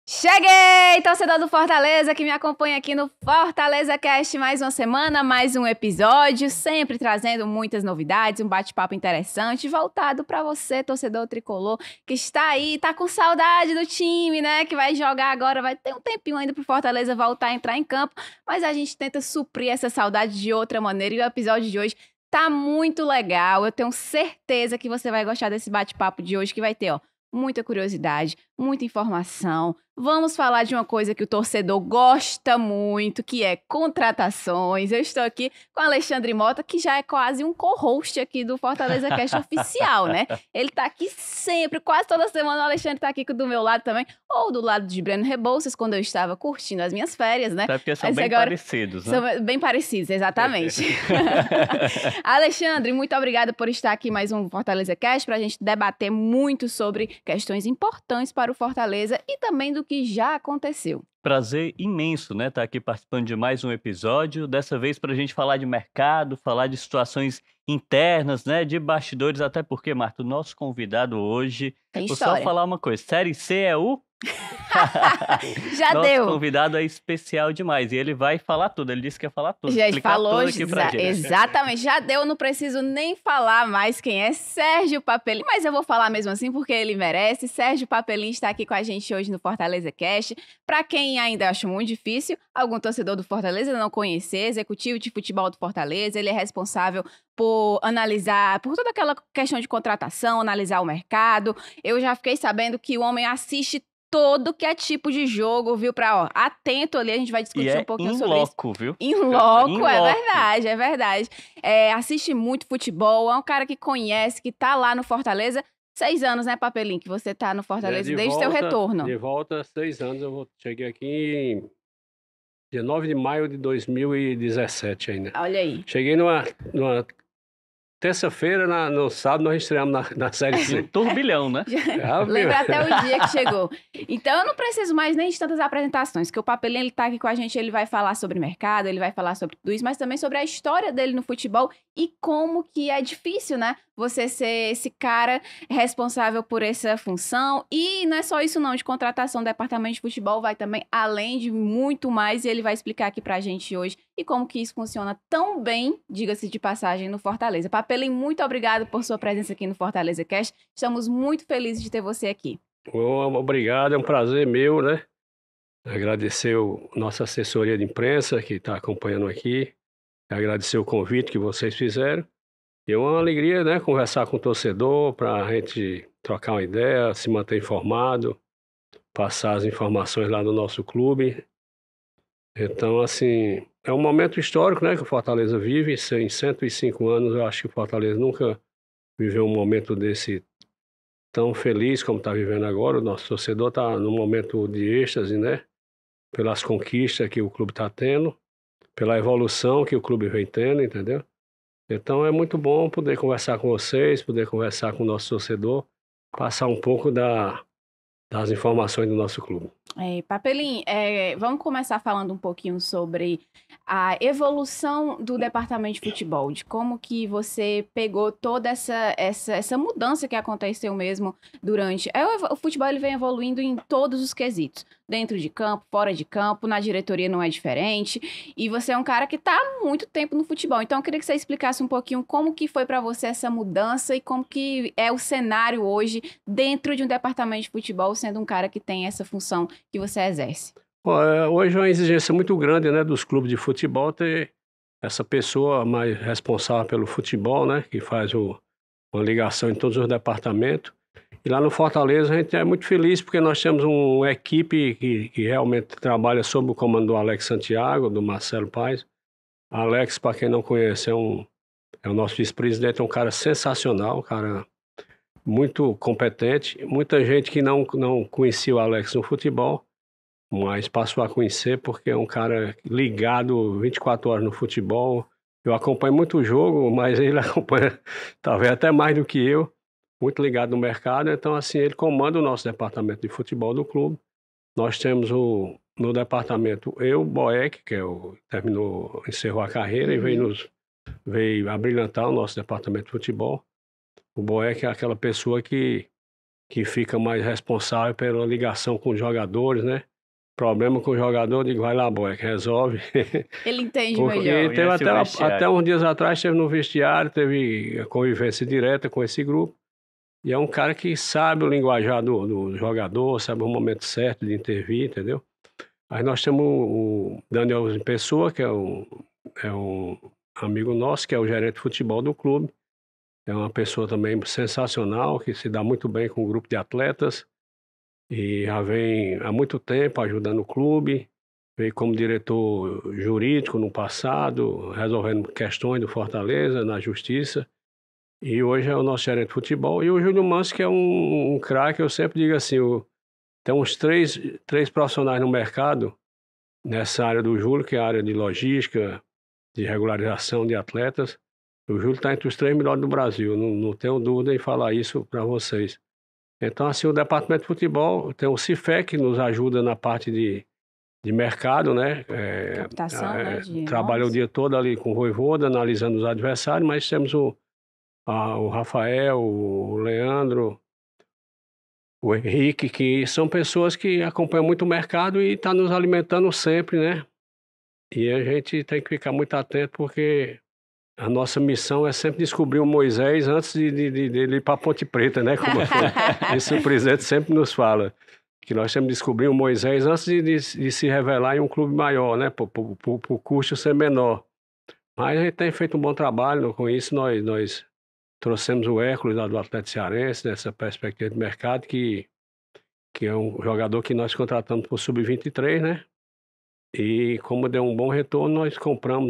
Cheguei, torcedor do Fortaleza que me acompanha aqui no Fortaleza Cast, mais uma semana, mais um episódio, sempre trazendo muitas novidades, um bate-papo interessante, voltado para você, torcedor tricolor, que está aí, tá com saudade do time, né, que vai jogar agora, vai ter um tempinho ainda pro Fortaleza voltar a entrar em campo, mas a gente tenta suprir essa saudade de outra maneira e o episódio de hoje tá muito legal, eu tenho certeza que você vai gostar desse bate-papo de hoje, que vai ter, muita curiosidade, muita informação. Vamos falar de uma coisa que o torcedor gosta muito, que é contratações. Eu estou aqui com o Alexandre Mota, que já é quase um co-host aqui do Fortaleza Cast oficial, né? Ele tá aqui sempre, quase toda semana o Alexandre tá aqui do meu lado também, ou do lado de Breno Rebouças, quando eu estava curtindo as minhas férias, né? Até porque são bem parecidos, né? São bem parecidos, exatamente. Alexandre, muito obrigada por estar aqui mais um Fortaleza Cast, pra gente debater muito sobre questões importantes para o Fortaleza e também do que já aconteceu. Prazer imenso, né? Estar aqui participando de mais um episódio, dessa vez para a gente falar de mercado, falar de situações internas, né? De bastidores, até porque, Marta, o nosso convidado hoje... Tem Vou história. só falar uma coisa, Série C é o... Já Nosso deu. convidado é especial demais e ele vai falar tudo, ele disse que ia falar tudo, Já explicar falou, tudo aqui pra gente. exatamente, já deu, não preciso nem falar mais quem é Sérgio Papelim, mas eu vou falar mesmo assim porque ele merece. Sérgio Papelim está aqui com a gente hoje no Fortaleza Cast. Para quem ainda acha muito difícil, algum torcedor do Fortaleza não conhecer, executivo de futebol do Fortaleza, ele é responsável por analisar, por toda aquela questão de contratação, analisar o mercado. Eu já fiquei sabendo que o homem assiste todo que é tipo de jogo, viu? Pra, atento ali, a gente vai discutir um pouquinho sobre isso. Viu? Em loco, In é loco. verdade, é verdade. Assiste muito futebol, é um cara que conhece, que tá lá no Fortaleza. 6 anos, né, Papelinho, que você tá no Fortaleza desde seu retorno. De volta, 6 anos. Cheguei aqui em dia 9 de maio de 2017 ainda. Olha aí. Cheguei numa terça-feira, no sábado nós estreamos na Série C. Turbilhão, né? Lembra até o dia que chegou. Então eu não preciso mais nem de tantas apresentações, que o Papelinho, ele tá aqui com a gente, ele vai falar sobre mercado, ele vai falar sobre tudo isso, mas também sobre a história dele no futebol e como que é difícil, né? Você ser esse cara responsável por essa função. E não é só isso não, de contratação do departamento de futebol, vai também além de muito mais, e ele vai explicar aqui pra gente hoje e como que isso funciona tão bem, diga-se de passagem, no Fortaleza. Papelinho, muito obrigado por sua presença aqui no Fortaleza Cast. Estamos muito felizes de ter você aqui. Obrigado, é um prazer meu, né? Agradecer a nossa assessoria de imprensa que está acompanhando aqui. Agradecer o convite que vocês fizeram. E é uma alegria, né? Conversar com o torcedor para a gente trocar uma ideia, se manter informado, passar as informações lá do nosso clube. Então, assim, é um momento histórico, né? Que o Fortaleza vive. Em 105 anos, eu acho que o Fortaleza nunca viveu um momento desse tão feliz como está vivendo agora. O nosso torcedor está num momento de êxtase, né? Pelas conquistas que o clube está tendo, pela evolução que o clube vem tendo, entendeu? Então é muito bom poder conversar com vocês, poder conversar com o nosso torcedor, passar um pouco das informações do nosso clube. Papelinho, vamos começar falando um pouquinho sobre a evolução do departamento de futebol, de como que você pegou toda essa mudança que aconteceu mesmo durante... O futebol ele vem evoluindo em todos os quesitos, dentro de campo, fora de campo, na diretoria não é diferente, e você é um cara que está há muito tempo no futebol, então eu queria que você explicasse um pouquinho como que foi para você essa mudança e como que é o cenário hoje dentro de um departamento de futebol, sendo um cara que tem essa função que você exerce. Hoje é uma exigência muito grande, né, dos clubes de futebol ter essa pessoa mais responsável pelo futebol, né, que faz uma ligação em todos os departamentos. E lá no Fortaleza a gente é muito feliz porque nós temos uma equipe que realmente trabalha sob o comando do Alex Santiago, do Marcelo Paes. Alex, para quem não conhece, é o nosso vice-presidente, é um cara sensacional, um cara muito competente. Muita gente que não conhecia o Alex no futebol, mas passou a conhecer porque é um cara ligado 24 horas no futebol. Eu acompanho muito o jogo, mas ele acompanha talvez até mais do que eu, muito ligado no mercado. Então, assim, ele comanda o nosso departamento de futebol do clube. Nós temos no departamento Boeck, que encerrou a carreira e veio abrilhantar o nosso departamento de futebol. O Boeck é aquela pessoa que que fica mais responsável pela ligação com os jogadores, né? Problema com o jogador, digo, vai lá, boy, que resolve. Ele entende Porque melhor. teve Conhece o vestiário. até uns dias atrás, esteve no vestiário, teve convivência direta com esse grupo. E é um cara que sabe o linguajar do jogador, sabe o momento certo de intervir, entendeu? Aí nós temos o Daniel Pessoa, que é um amigo nosso, que é o gerente de futebol do clube. É uma pessoa também sensacional, que se dá muito bem com o grupo de atletas. E já vem há muito tempo ajudando o clube. Veio como diretor jurídico no passado, resolvendo questões do Fortaleza, na justiça. E hoje é o nosso gerente de futebol. E o Júlio Manso, que é um craque, eu sempre digo assim, tem uns três profissionais no mercado, nessa área do Júlio, que é a área de logística, de regularização de atletas. O Júlio está entre os 3 melhores do Brasil, não tenho dúvida em falar isso para vocês. Então, assim, o departamento de futebol tem o CIFEC, que nos ajuda na parte de mercado, né? Captação, né? Trabalha o dia todo ali com o Vojvoda, analisando os adversários, mas temos o Rafael, o Leandro, o Henrique, que são pessoas que acompanham muito o mercado e estão nos alimentando sempre, né? E a gente tem que ficar muito atento, porque a nossa missão é sempre descobrir o Moisés antes de ir para a Ponte Preta, né? Como esse o presidente sempre nos fala, que nós temos que descobrir o Moisés antes de se revelar em um clube maior, né? Para o custo ser menor. Mas a gente tem feito um bom trabalho com isso. Nós trouxemos o Hércules lá do Atlético Cearense, nessa perspectiva de mercado, que é um jogador que nós contratamos por sub-23, né? E como deu um bom retorno, nós compramos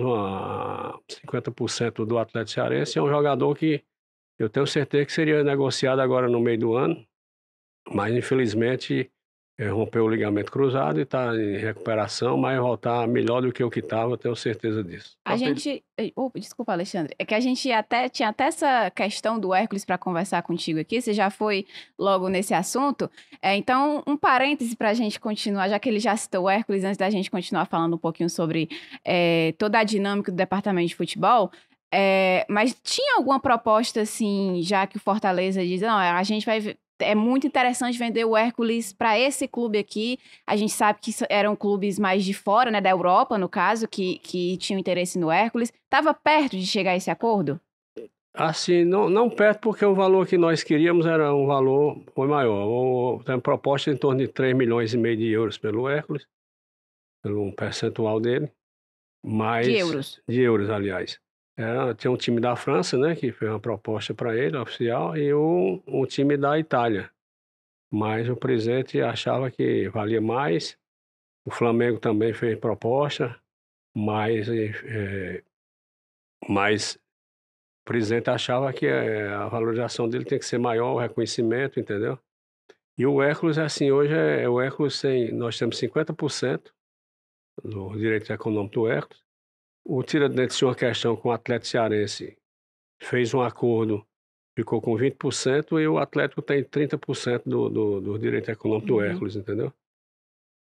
50% do Atlético Cearense. É um jogador que eu tenho certeza que seria negociado agora no meio do ano, mas infelizmente rompeu o ligamento cruzado e está em recuperação, mas vai voltar melhor do que o que estava, eu tenho certeza disso. A gente... desculpa, Alexandre. É que a gente tinha até essa questão do Hércules para conversar contigo aqui. Você já foi logo nesse assunto. Então, um parêntese para a gente continuar, já que ele já citou o Hércules, antes da gente continuar falando um pouquinho sobre toda a dinâmica do departamento de futebol. Mas tinha alguma proposta, assim, já que o Fortaleza diz, não, a gente vai... É muito interessante vender o Hércules para esse clube aqui. A gente sabe que eram clubes mais de fora, né, da Europa, no caso, que tinham interesse no Hércules. Estava perto de chegar a esse acordo? Assim, não perto, porque o valor que nós queríamos era um valor foi maior. Tem proposta em torno de 3,5 milhões de euros pelo Hércules, pelo um percentual dele. Mas, de euros? De euros, aliás. Tinha um time da França, né, que fez uma proposta para ele, oficial, e um time da Itália. Mas o presidente achava que valia mais. O Flamengo também fez proposta, mas o presidente achava que a valorização dele tem que ser maior, o reconhecimento, entendeu? E o Hércules, assim, hoje o Hércules nós temos 50% do direito econômico do Hércules. O Tiradentes tinha uma questão com o Atlético Cearense, fez um acordo, ficou com 20%, e o Atlético tem 30% do direito econômico do Hércules, entendeu?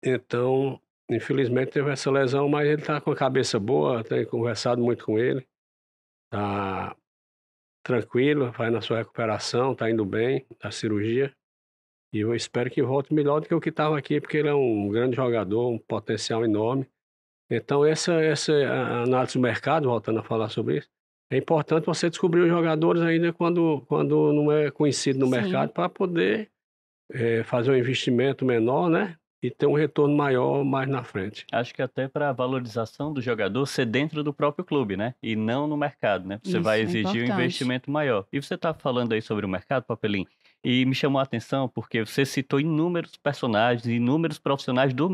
Então, infelizmente teve essa lesão, mas ele está com a cabeça boa, tenho conversado muito com ele, está tranquilo, vai na sua recuperação, está indo bem da cirurgia, e eu espero que volte melhor do que o que estava aqui, porque ele é um grande jogador, um potencial enorme. Então, essa análise do mercado, voltando a falar sobre isso, é importante você descobrir os jogadores ainda quando não é conhecido no mercado, para poder fazer um investimento menor, né? E ter um retorno maior mais na frente. Acho que até para a valorização do jogador ser dentro do próprio clube, né? E não no mercado, né? Você vai exigir um investimento maior. E você está falando aí sobre o mercado, Papelinho, e me chamou a atenção porque você citou inúmeros personagens, inúmeros profissionais do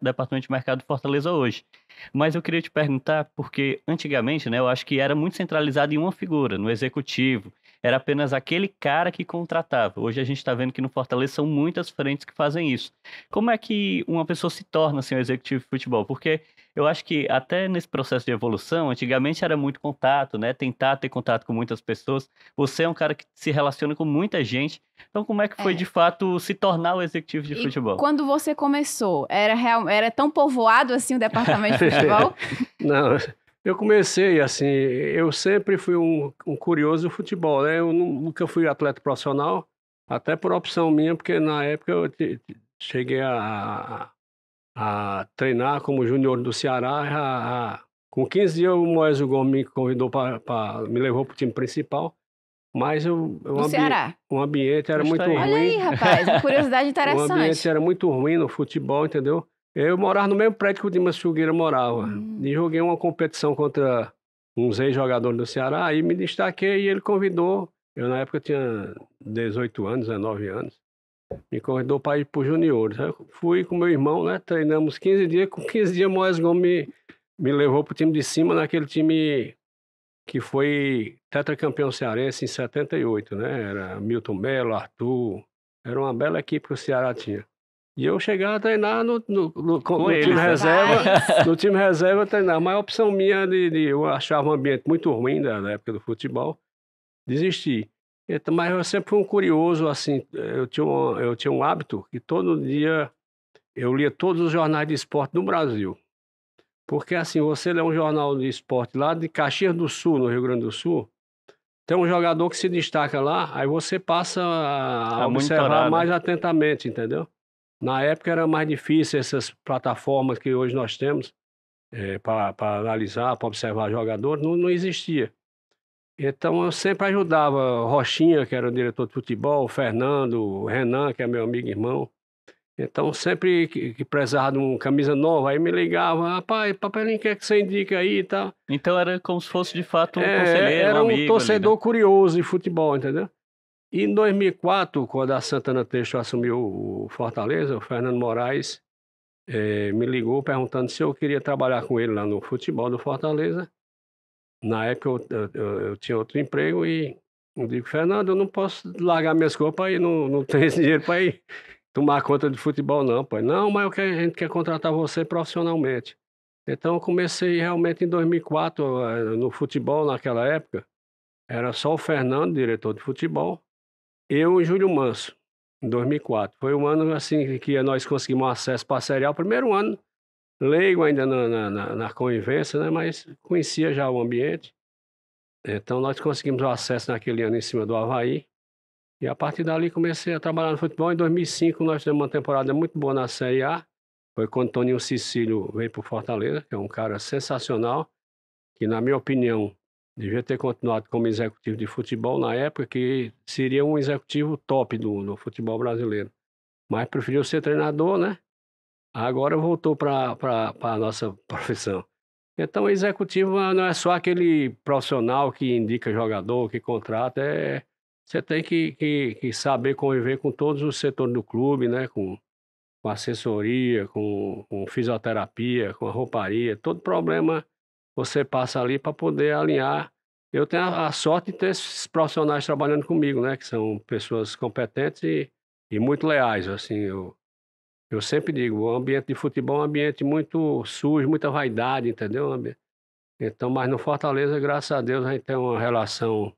Departamento de Mercado de Fortaleza hoje. Mas eu queria te perguntar, porque antigamente, né, eu acho que era muito centralizado em uma figura, no executivo. Era apenas aquele cara que contratava. Hoje a gente está vendo que no Fortaleza são muitas frentes que fazem isso. Como é que uma pessoa se torna assim, um executivo de futebol? Porque eu acho que até nesse processo de evolução, antigamente era muito contato, né? Tentar ter contato com muitas pessoas. Você é um cara que se relaciona com muita gente. Então, como é que foi, de fato, se tornar o executivo de futebol? Quando você começou, era tão povoado assim o departamento de futebol? Não, eu comecei assim, eu sempre fui um curioso do futebol, né? Eu nunca fui atleta profissional, Até por opção minha, porque na época eu cheguei a treinar como júnior do Ceará. Com 15 dias o Moésio Gomes me convidou me levou para o time principal, mas Do Ceará. o ambiente era muito ruim. Olha aí, rapaz, uma curiosidade interessante. O ambiente era muito ruim no futebol, entendeu? Eu morava no mesmo prédio que o Dimas Filgueira morava. E joguei uma competição contra uns ex-jogadores do Ceará, aí me destaquei e ele convidou. Eu, na época, tinha 18 anos, 19 anos. Me convidou para ir para os juniores. Eu fui com meu irmão, né? Treinamos 15 dias. Com 15 dias, Moés Gomes me levou para o time de cima, naquele time que foi tetracampeão cearense em 78, né? Era Milton Melo, Arthur. Era uma bela equipe que o Ceará tinha. E eu chegava a treinar no time reserva. No time reserva, treinar. Mas a opção minha eu achava um ambiente muito ruim da época do futebol. Desisti. Então, mas eu sempre fui um curioso, assim. Eu tinha um hábito que todo dia eu lia todos os jornais de esporte do Brasil. Porque, assim, você lê um jornal de esporte lá de Caxias do Sul, no Rio Grande do Sul, tem um jogador que se destaca lá, aí você passa a observar mais atentamente, entendeu? Na época era mais difícil essas plataformas que hoje nós temos para analisar, para observar jogadores, não existia. Então eu sempre ajudava o Rochinha, que era o diretor de futebol, o Fernando, o Renan, que é meu amigo e irmão. Então sempre que precisava de uma camisa nova, aí me ligava, rapaz, Papelinho, o que é que você indica aí e tal. Então era como se fosse de fato um conselheiro, era um amigo. Era um torcedor ali, né? curioso de futebol, entendeu? E em 2004, quando a Santana Teixeira assumiu o Fortaleza, o Fernando Moraes me ligou perguntando se eu queria trabalhar com ele lá no futebol do Fortaleza. Na época eu tinha outro emprego e eu digo, Fernando, eu não posso largar minhas coisas para ir, não tenho esse dinheiro para ir tomar conta de futebol não, pai. Não, mas a gente quer contratar você profissionalmente. Então eu comecei realmente em 2004 no futebol naquela época. Era só o Fernando, diretor de futebol, eu e Júlio Manso, em 2004. Foi um ano assim que nós conseguimos acesso para a Série A. O primeiro ano, leigo ainda na convivência, né? Mas conhecia já o ambiente. Então nós conseguimos o acesso naquele ano em cima do Avaí. E a partir dali comecei a trabalhar no futebol. Em 2005 nós tivemos uma temporada muito boa na Série A. Foi quando Toninho Cecílio veio para o Fortaleza, que é um cara sensacional, que na minha opinião devia ter continuado como executivo de futebol na época, que seria um executivo top do futebol brasileiro. Mas preferiu ser treinador, né? Agora voltou para a nossa profissão. Então, o executivo não é só aquele profissional que indica jogador, que contrata, você tem que saber conviver com todos os setores do clube, né? Com assessoria, com fisioterapia, com a rouparia, todo problema você passa ali para poder alinhar. Eu tenho a sorte de ter esses profissionais trabalhando comigo, né? Que são pessoas competentes e muito leais, assim, eu sempre digo, o ambiente de futebol é um ambiente muito sujo, muita vaidade, entendeu? Então, mas no Fortaleza, graças a Deus, a gente tem uma relação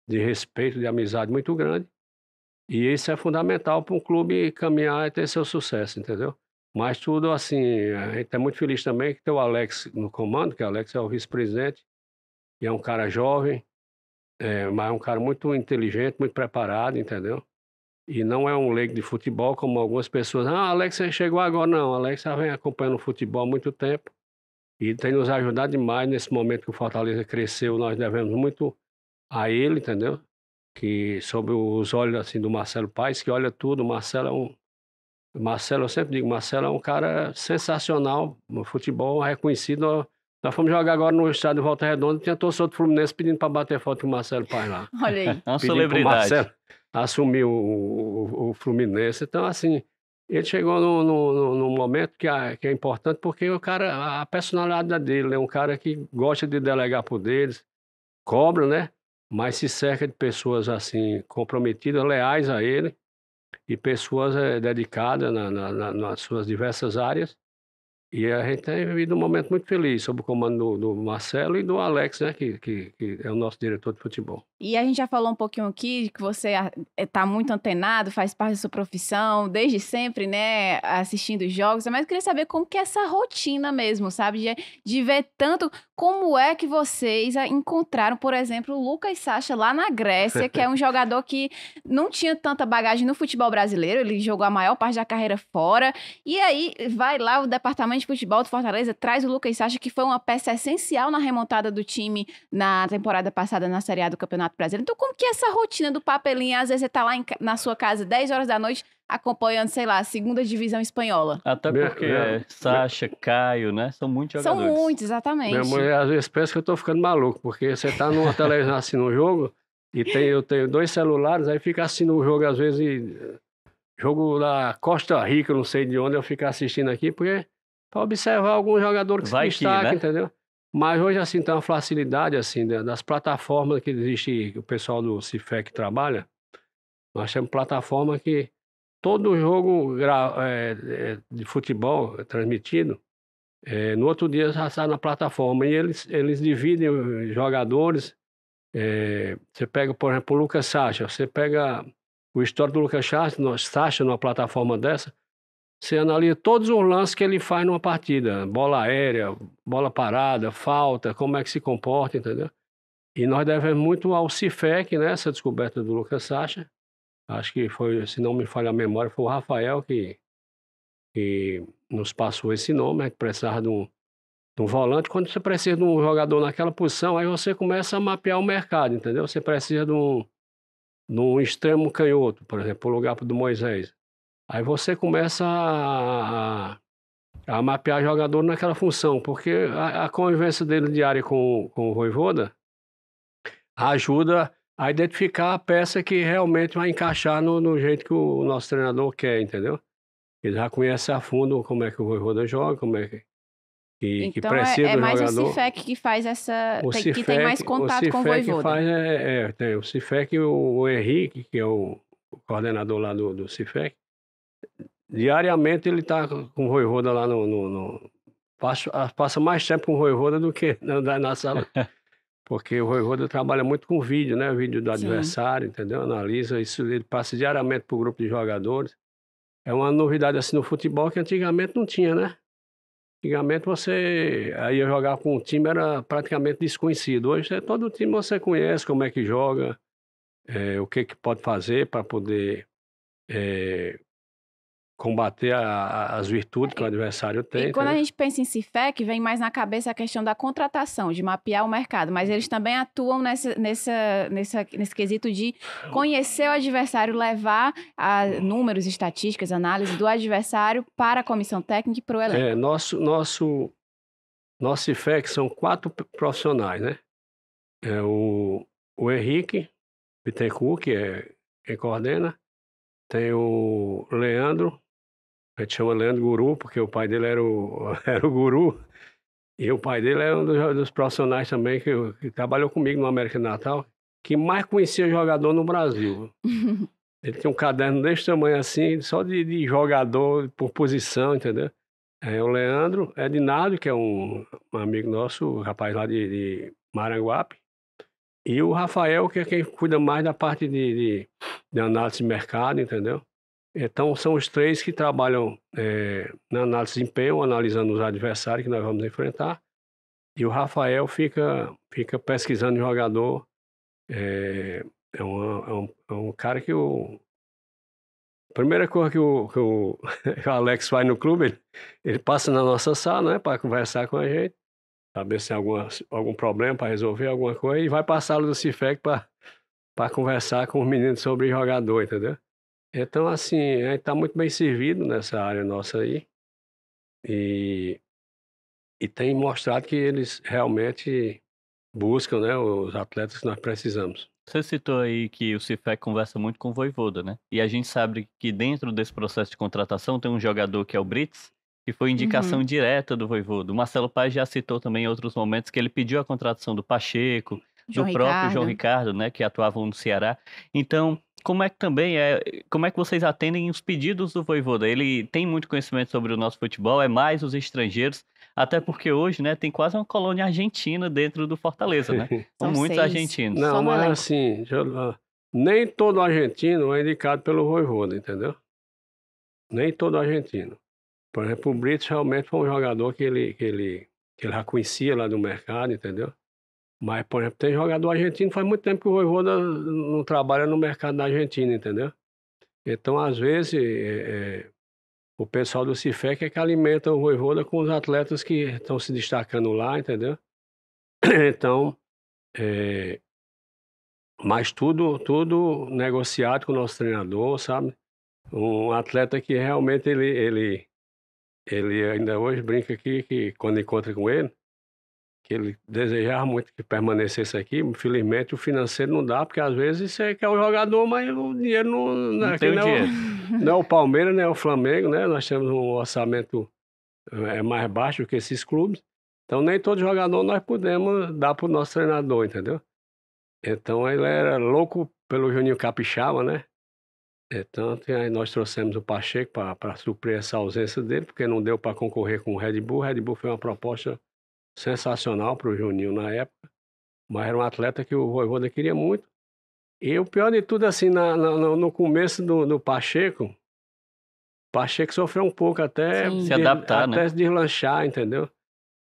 de respeito, de amizade muito grande. E isso é fundamental para um clube caminhar e ter seu sucesso, entendeu? Mas tudo assim, a gente é muito feliz também que tem o Alex no comando, que o Alex é o vice-presidente, e é um cara jovem, mas é um cara muito inteligente, muito preparado, entendeu? E não é um leigo de futebol, como algumas pessoas. Ah, Alex chegou agora. Não, Alex já vem acompanhando o futebol há muito tempo e tem nos ajudado demais nesse momento que o Fortaleza cresceu. Nós devemos muito a ele, entendeu? Que sob os olhos assim, do Marcelo Paes, que olha tudo. Marcelo, eu sempre digo, Marcelo é um cara sensacional no futebol, reconhecido. Nós fomos jogar agora no estádio de Volta Redonda, tinha torcedor do Fluminense pedindo para bater foto com o Marcelo Paes lá. Olha aí. Uma celebridade. Assumiu o Fluminense. Então, assim, ele chegou num momento que é importante, porque o cara, a personalidade dele é um cara que gosta de delegar poderes, cobra, né? Mas se cerca de pessoas, assim, comprometidas, leais a ele, e pessoas dedicadas nas suas diversas áreas. E a gente tem vivido um momento muito feliz sob o comando do Marcelo e do Alex, né, que é o nosso diretor de futebol. E a gente já falou um pouquinho aqui que você está muito antenado, faz parte da sua profissão, desde sempre, né, assistindo os jogos, mas eu queria saber como que é essa rotina mesmo, sabe, de ver tanto, como é que vocês encontraram, por exemplo, o Lucas Sacha lá na Grécia, que é um jogador que não tinha tanta bagagem no futebol brasileiro, ele jogou a maior parte da carreira fora, e aí vai lá o departamento de futebol do Fortaleza, traz o Lucas Sacha, que foi uma peça essencial na remontada do time na temporada passada na Série A do Campeonato Brasileiro. Então, como que é essa rotina do Papelinha? Às vezes você tá lá na sua casa 10 horas da noite acompanhando, sei lá, a segunda divisão espanhola. Até porque Sacha, Caio, né? São muitos jogadores. São muitos, exatamente. Minha mulher às vezes pensa que eu tô ficando maluco, porque você tá numa televisão assistindo um jogo e eu tenho 2 celulares, aí fica assistindo um jogo às vezes, jogo da Costa Rica, não sei de onde, eu fico assistindo aqui, porque para observar algum jogador que se destaca, né? Entendeu? Mas hoje, assim, tem uma facilidade, assim, das plataformas que existe, o pessoal do Cifec trabalha. Nós temos plataforma que todo jogo de futebol transmitido, no outro dia já está na plataforma. E eles dividem jogadores. Você pega, por exemplo, o Lucas Sacha. Você pega o histórico do Lucas Sacha numa plataforma dessa. Você analisa todos os lances que ele faz numa partida. Bola aérea, bola parada, falta, como é que se comporta, entendeu? E nós devemos muito ao Cifec, né? Essa descoberta do Lucas Sacha. Acho que foi, se não me falha a memória, foi o Rafael que nos passou esse nome, né? Que precisava de um volante. Quando você precisa de um jogador naquela posição, aí você começa a mapear o mercado, entendeu? Você precisa de um extremo canhoto, por exemplo, o lugar do Moisés. Aí você começa a mapear jogador naquela função, porque a convivência dele diária com o Vojvoda ajuda a identificar a peça que realmente vai encaixar no jeito que o nosso treinador quer, entendeu? Ele já conhece a fundo como é que o Vojvoda joga, como é que então precisa do mais jogador. O Cifec que faz que tem mais contato com o Vojvoda. Tem o Cifec e o Henrique, que é o coordenador lá do Cifec. Diariamente ele está com o Vojvoda lá passa mais tempo com o Vojvoda do que na sala. Porque o Vojvoda trabalha muito com vídeo, né? Vídeo do adversário, entendeu? Analisa isso, ele passa diariamente para o grupo de jogadores. É uma novidade assim no futebol que antigamente não tinha, né? Antigamente você ia jogar com um time, era praticamente desconhecido. Hoje todo time você conhece como é que joga, o que pode fazer para poder combater as virtudes que o adversário tem. E quando a gente pensa em Cifec, vem mais na cabeça a questão da contratação, de mapear o mercado, mas eles também atuam nesse quesito de conhecer o adversário, levar números, estatísticas, análise do adversário para a comissão técnica e para o elenco. Nosso Cifec são 4 profissionais, né? O Henrique Bittencourt, que é quem coordena, tem o Leandro, a gente chama Leandro Guru, porque o pai dele era o Guru. E o pai dele é um dos profissionais também que trabalhou comigo no América de Natal, que mais conhecia jogador no Brasil. Ele tinha um caderno desse tamanho assim, só de jogador por posição, entendeu? O Leandro Edinardo, que é um amigo nosso, um rapaz lá de Maranguape. E o Rafael, que é quem cuida mais da parte de análise de mercado, entendeu? Então, são os 3 que trabalham na análise de desempenho, analisando os adversários que nós vamos enfrentar. E o Rafael fica pesquisando o jogador. É um cara que a primeira coisa que o Alex faz no clube, ele passa na nossa sala, né, para conversar com a gente, saber se tem algum problema para resolver alguma coisa, e vai para a sala do Cifec para conversar com os meninos sobre jogador, entendeu? Então, assim, a gente está muito bem servido nessa área nossa aí e tem mostrado que eles realmente buscam, né, os atletas que nós precisamos. Você citou aí que o Cifec conversa muito com o Vojvoda, né? E a gente sabe que dentro desse processo de contratação tem um jogador que é o Brits, que foi indicação direta do Vojvoda. O Marcelo Paes já citou também em outros momentos que ele pediu a contratação do Pacheco, do próprio João Ricardo, né, que atuavam no Ceará. Então, como é que vocês atendem os pedidos do Vojvoda? Ele tem muito conhecimento sobre o nosso futebol, é mais os estrangeiros, até porque hoje, né, tem quase uma colônia argentina dentro do Fortaleza, né? São muitos 6. argentinos. Não, mas assim, nem todo argentino é indicado pelo Vojvoda, entendeu? Nem todo argentino. Por exemplo, o Brits realmente foi um jogador que ele já conhecia lá do mercado, entendeu? Mas, por exemplo, tem jogador argentino, faz muito tempo que o Vojvoda não trabalha no mercado da Argentina, entendeu? Então, às vezes, o pessoal do Cifec é que alimenta o Vojvoda com os atletas que estão se destacando lá, entendeu? Então, mas tudo negociado com o nosso treinador, sabe? Um atleta que realmente ele ainda hoje brinca aqui que quando encontra com ele, que ele desejava muito que permanecesse aqui, infelizmente o financeiro não dá, porque às vezes você quer o jogador, mas o dinheiro não tem o dinheiro. Não é o Palmeiras, nem é o Flamengo, né? Nós temos um orçamento mais baixo que esses clubes, então nem todo jogador nós podemos dar para o nosso treinador, entendeu? Então ele era louco pelo Juninho Capixaba, né? Então nós trouxemos o Pacheco para suprir essa ausência dele, porque não deu para concorrer com o Red Bull. O Red Bull foi uma proposta sensacional para o Juninho na época, mas era um atleta que o Vojvoda queria muito. E o pior de tudo, assim, no começo do Pacheco, o Pacheco sofreu um pouco até se adaptar, até né? se deslanchar, entendeu?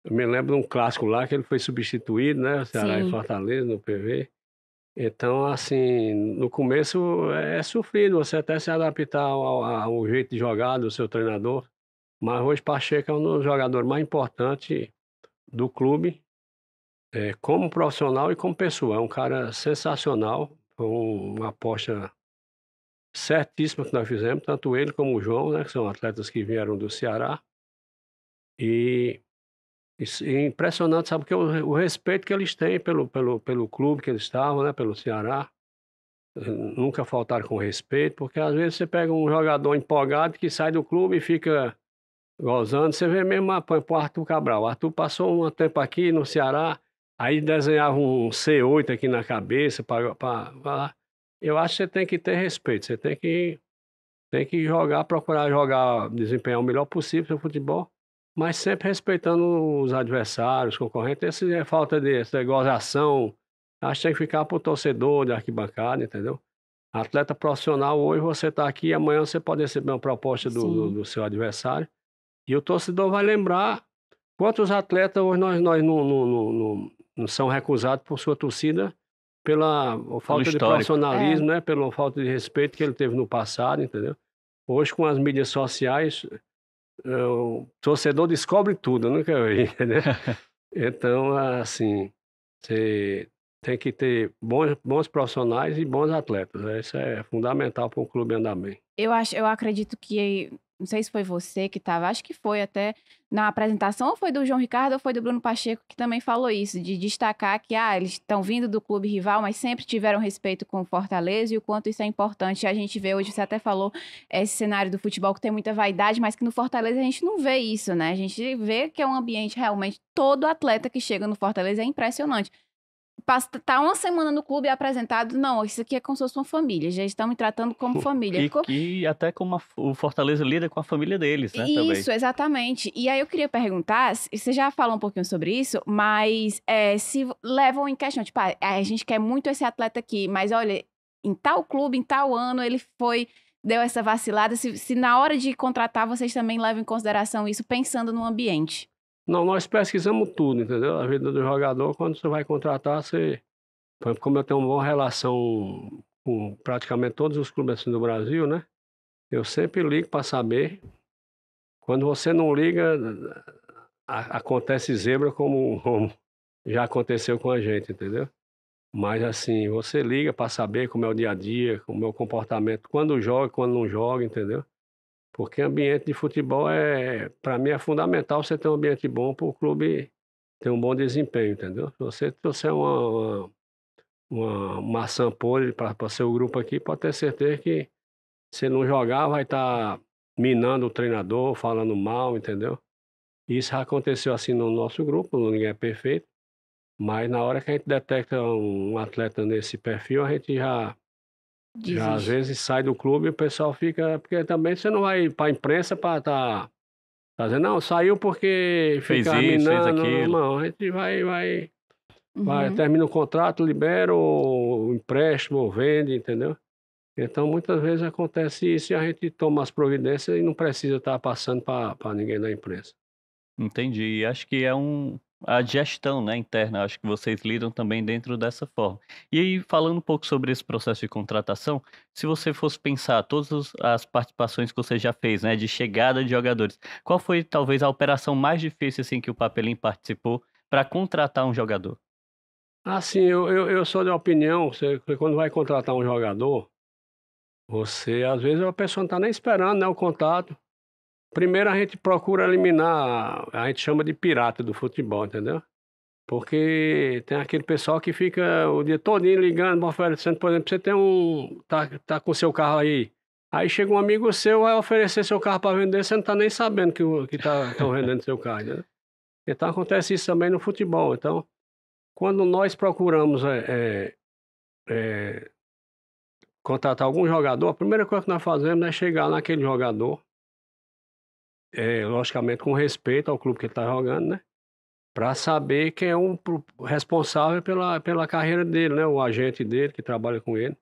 Eu me lembro de um clássico lá que ele foi substituído, né? O Ceará e Fortaleza, no PV. Então, assim, no começo é sofrido você até se adaptar ao jeito de jogar do seu treinador. Mas hoje Pacheco é um dos jogadores mais importantes do clube, como profissional e como pessoa. É um cara sensacional, foi uma aposta certíssima que nós fizemos, tanto ele como o João, né, que são atletas que vieram do Ceará. E impressionante, sabe, que o respeito que eles têm pelo clube que eles estavam, né, pelo Ceará. Nunca faltaram com respeito, porque às vezes você pega um jogador empolgado que sai do clube e fica gozando. Você vê mesmo, põe pro Arthur Cabral. O Arthur passou um tempo aqui no Ceará, aí desenhava um C8 aqui na cabeça. Eu acho que você tem que ter respeito, você tem que jogar, procurar jogar, desempenhar o melhor possível seu futebol, mas sempre respeitando os adversários, os concorrentes. Essa é falta essa gozação. Acho que tem que ficar pro torcedor de arquibancada, entendeu? Atleta profissional, hoje você está aqui, amanhã você pode receber uma proposta do seu adversário. E o torcedor vai lembrar quantos atletas hoje nós não são recusados por sua torcida pela falta de profissionalismo, né? Pela falta de respeito que ele teve no passado, entendeu? Hoje, com as mídias sociais, o torcedor descobre tudo, eu nunca vi, entendeu? Então, assim, você tem que ter bons profissionais e bons atletas. Isso é fundamental para um clube andar bem. Eu acredito que, não sei se foi você que estava, acho que foi até na apresentação, ou foi do João Ricardo ou foi do Bruno Pacheco, que também falou isso, de destacar que eles estão vindo do clube rival, mas sempre tiveram respeito com o Fortaleza e o quanto isso é importante. A gente vê hoje, você até falou, esse cenário do futebol que tem muita vaidade, mas que no Fortaleza a gente não vê isso, né? A gente vê que é um ambiente realmente, todo atleta que chega no Fortaleza é impressionante. Tá uma semana no clube apresentado, não, isso aqui é como se fosse uma família, já estão me tratando como família. E até como o Fortaleza lida com a família deles, né? Isso, também. Exatamente. E aí eu queria perguntar, você já falou um pouquinho sobre isso, mas se levam em questão, tipo, a gente quer muito esse atleta aqui, mas olha, em tal clube, em tal ano, ele deu essa vacilada, se na hora de contratar vocês também levam em consideração isso, pensando no ambiente. Não, nós pesquisamos tudo, entendeu? A vida do jogador, quando você vai contratar, como eu tenho uma boa relação com praticamente todos os clubes assim do Brasil, né? Eu sempre ligo para saber. Quando você não liga, acontece zebra como já aconteceu com a gente, entendeu? Mas assim, você liga para saber como é o dia a dia, como é o comportamento, quando joga, quando não joga, entendeu? Porque ambiente de futebol para mim é fundamental você ter um ambiente bom para o clube ter um bom desempenho, entendeu? Se você trouxer uma maçã podre para seu grupo aqui, pode ter certeza que se não jogar vai estar minando o treinador, falando mal, entendeu? Isso já aconteceu assim no nosso grupo, ninguém é perfeito, mas na hora que a gente detecta um atleta nesse perfil, a gente já Já às vezes sai do clube e o pessoal fica... Porque também você não vai para a imprensa para estar dizendo, não, saiu porque Fez fica isso, fez minando. aquilo. Não, a gente vai, termina o contrato, libera o empréstimo, ou vende, entendeu? Então, muitas vezes acontece isso e a gente toma as providências e não precisa estar passando para ninguém da imprensa. Entendi. E acho que é a gestão, né, interna, acho que vocês lidam também dentro dessa forma. E aí, falando um pouco sobre esse processo de contratação, se você fosse pensar as participações que você já fez, né, de chegada de jogadores, qual foi talvez a operação mais difícil assim que o Papelim participou para contratar um jogador? Assim, eu sou da opinião, você quando vai contratar um jogador, você às vezes a pessoa não está nem esperando, né, o contato. Primeiro a gente procura eliminar, a gente chama de pirata do futebol, entendeu? Porque tem aquele pessoal que fica o dia todinho ligando, oferecendo, por exemplo, você tem tá com seu carro aí chega um amigo seu, vai oferecer seu carro para vender, você não está nem sabendo que estão vendendo seu carro, entendeu? Então acontece isso também no futebol. Então, quando nós procuramos contratar algum jogador, a primeira coisa que nós fazemos é chegar naquele jogador, logicamente com respeito ao clube que ele está jogando, né? Para saber quem é o responsável pela carreira dele, né? O agente dele que trabalha com ele,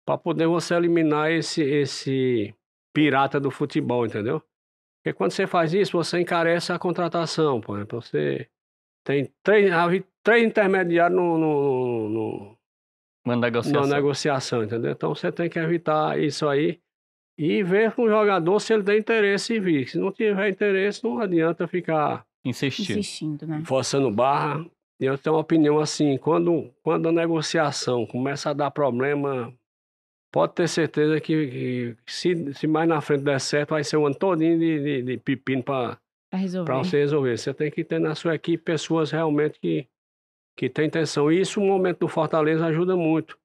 para poder você eliminar esse pirata do futebol, entendeu? Porque quando você faz isso, você encarece a contratação, por exemplo, você tem três intermediários Uma na negociação. negociação, entendeu? Então você tem que evitar isso aí e ver com o jogador se ele tem interesse em vir. Se não tiver interesse, não adianta ficar Insistindo, né? forçando barra. Eu tenho uma opinião assim, quando a negociação começa a dar problema, pode ter certeza que se mais na frente der certo, vai ser um ano todinho de pepino para você resolver. Você tem que ter na sua equipe pessoas realmente que têm intenção. E isso, no momento do Fortaleza, ajuda muito.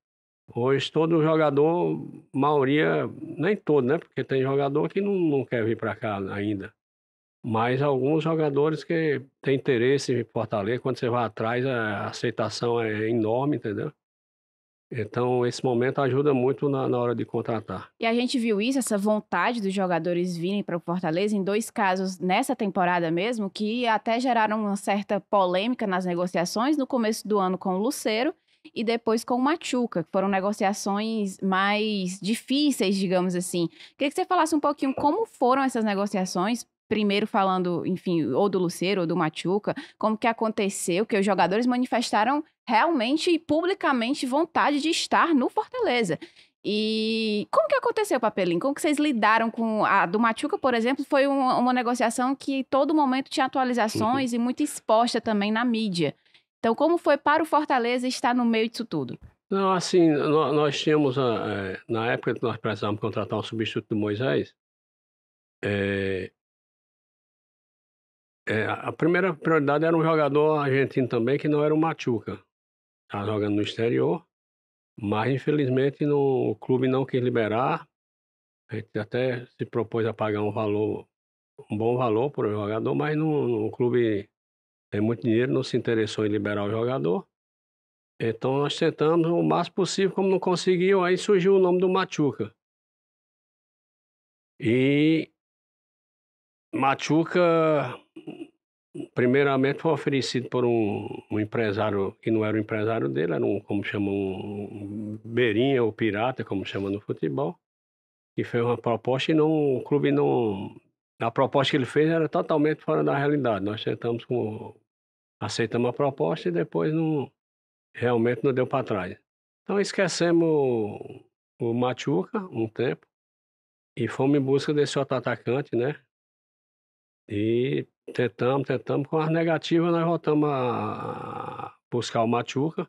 Hoje, todo jogador, maioria, nem todo, né? Porque tem jogador que não quer vir para cá ainda. Mas alguns jogadores que têm interesse em Fortaleza, quando você vai atrás, a aceitação é enorme, entendeu? Então, esse momento ajuda muito na hora de contratar. E a gente viu isso, essa vontade dos jogadores virem para o Fortaleza, em 2 casos nessa temporada mesmo, que até geraram uma certa polêmica nas negociações, no começo do ano com o Lucero e depois com o Machuca, que foram negociações mais difíceis, digamos assim. Queria que você falasse um pouquinho como foram essas negociações, primeiro falando, enfim, ou do Lucero ou do Machuca, como que aconteceu, que os jogadores manifestaram realmente e publicamente vontade de estar no Fortaleza. E como que aconteceu, Papelinho? Como que vocês lidaram com a do Machuca, por exemplo? Foi uma negociação que todo momento tinha atualizações e muito exposta também na mídia. Então, como foi para o Fortaleza estar no meio disso tudo? Não, assim, nós tínhamos, na época que nós precisávamos contratar um substituto do Moisés, a primeira prioridade era um jogador argentino também, que não era o Machuca. Estava jogando no exterior, mas infelizmente o clube não quis liberar. A gente até se propôs a pagar um bom valor por um jogador, mas o clube tem muito dinheiro, não se interessou em liberar o jogador. Então nós tentamos o máximo possível, como não conseguiu, aí surgiu o nome do Machuca. E Machuca, primeiramente, foi oferecido por um empresário que não era o empresário dele, era como chama, um beirinha ou pirata, como chama no futebol, que fez uma proposta e o clube não... A proposta que ele fez era totalmente fora da realidade. Nós aceitamos a proposta e depois realmente não deu para trás. Então esquecemos o Machuca um tempo e fomos em busca desse outro atacante, né? E tentamos, com as negativas nós voltamos a buscar o Machuca.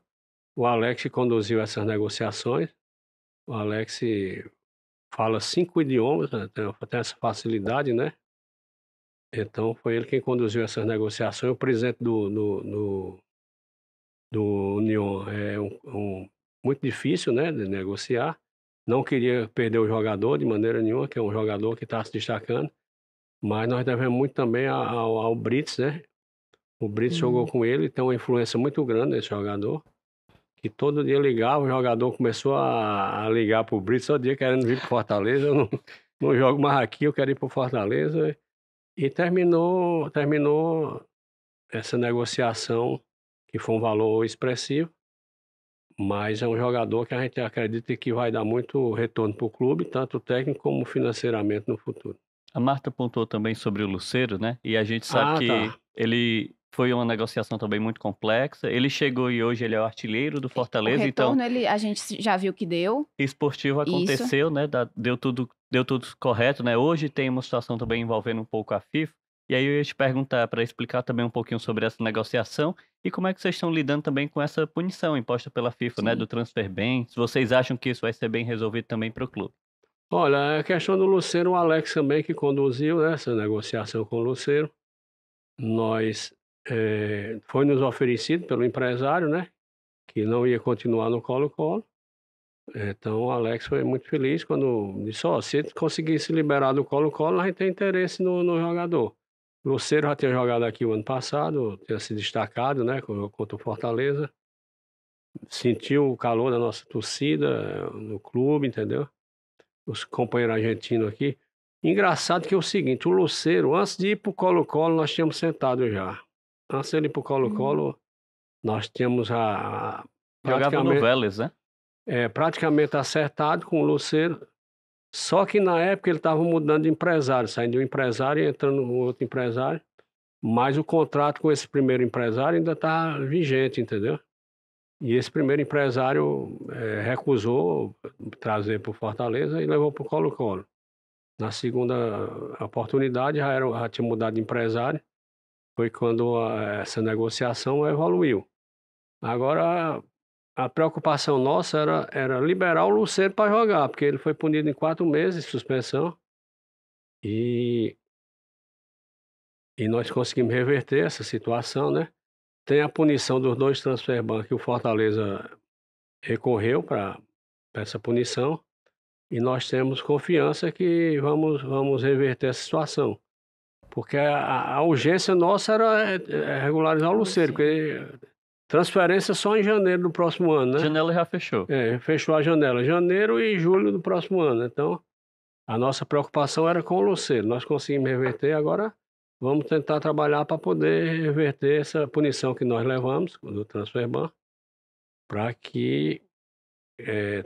O Alex conduziu essas negociações. O Alex fala 5 idiomas, né? Tem essa facilidade, né? Então foi ele quem conduziu essas negociações. O presidente do União é muito difícil, né, de negociar. Não queria perder o jogador de maneira nenhuma, que é um jogador que está se destacando. Mas nós devemos muito também ao Brits, né? O Brits jogou com ele, tem uma influência muito grande nesse jogador. que todo dia ligava, o jogador começou a ligar pro Brito, todo dia querendo vir pro Fortaleza, eu não jogo mais aqui, eu quero ir pro Fortaleza. E terminou essa negociação, que foi um valor expressivo, mas é um jogador que a gente acredita que vai dar muito retorno para o clube, tanto técnico como financeiramente no futuro. A Marta pontuou também sobre o Lucero, né? E a gente sabe que Tá. ele foi uma negociação também muito complexa. Ele chegou e hoje ele é o artilheiro do O Fortaleza, então retorno, a gente já viu que deu. esportivo Isso. aconteceu, né? Deu tudo correto, né? Hoje tem uma situação também envolvendo um pouco a FIFA. E aí eu ia te perguntar para explicar também um pouquinho sobre essa negociação e como é que vocês estão lidando também com essa punição imposta pela FIFA, né? Sim. Do transfer ban. Se vocês acham que isso vai ser bem resolvido também para o clube. Olha, a questão do Lucero, o Alex também que conduziu, né, essa negociação com o Lucero. Nós, foi nos oferecido pelo empresário, né, que não ia continuar no Colo-Colo. Então o Alex foi muito feliz quando disse: "Ó, se ele conseguisse liberar do Colo-Colo, a gente tem interesse no jogador". O Lucero já tinha jogado aqui o ano passado, tinha se destacado, né, contra o Fortaleza. Sentiu o calor da nossa torcida no clube, entendeu? Os companheiros argentinos aqui. Engraçado que é o seguinte, o Lucero, antes de ir para o Colo-Colo, nós tínhamos sentado já. Antes de ele ir para o Colo-Colo, nós tínhamos Jogava no Vélez, né? praticamente acertado com o Lucero. Só que na época ele estava mudando de empresário, saindo de um empresário e entrando no outro empresário. Mas o contrato com esse primeiro empresário ainda está vigente, entendeu? E esse primeiro empresário recusou trazer para o Fortaleza e levou para o Colo-Colo. Na segunda oportunidade já tinha mudado de empresário, foi quando essa negociação evoluiu. Agora a preocupação nossa era liberar o Lucero para jogar, porque ele foi punido em 4 meses de suspensão e nós conseguimos reverter essa situação, né. Tem a punição dos 2 transfer ban que o Fortaleza recorreu para essa punição, e nós temos confiança que vamos reverter essa situação. Porque a urgência nossa era regularizar o Lucero, porque transferência só em janeiro do próximo ano, né? Janela já fechou. Fechou a janela, janeiro e julho do próximo ano. Então, a nossa preocupação era com o Lucero. Nós conseguimos reverter, agora vamos tentar trabalhar para poder reverter essa punição que nós levamos do transfer ban, para que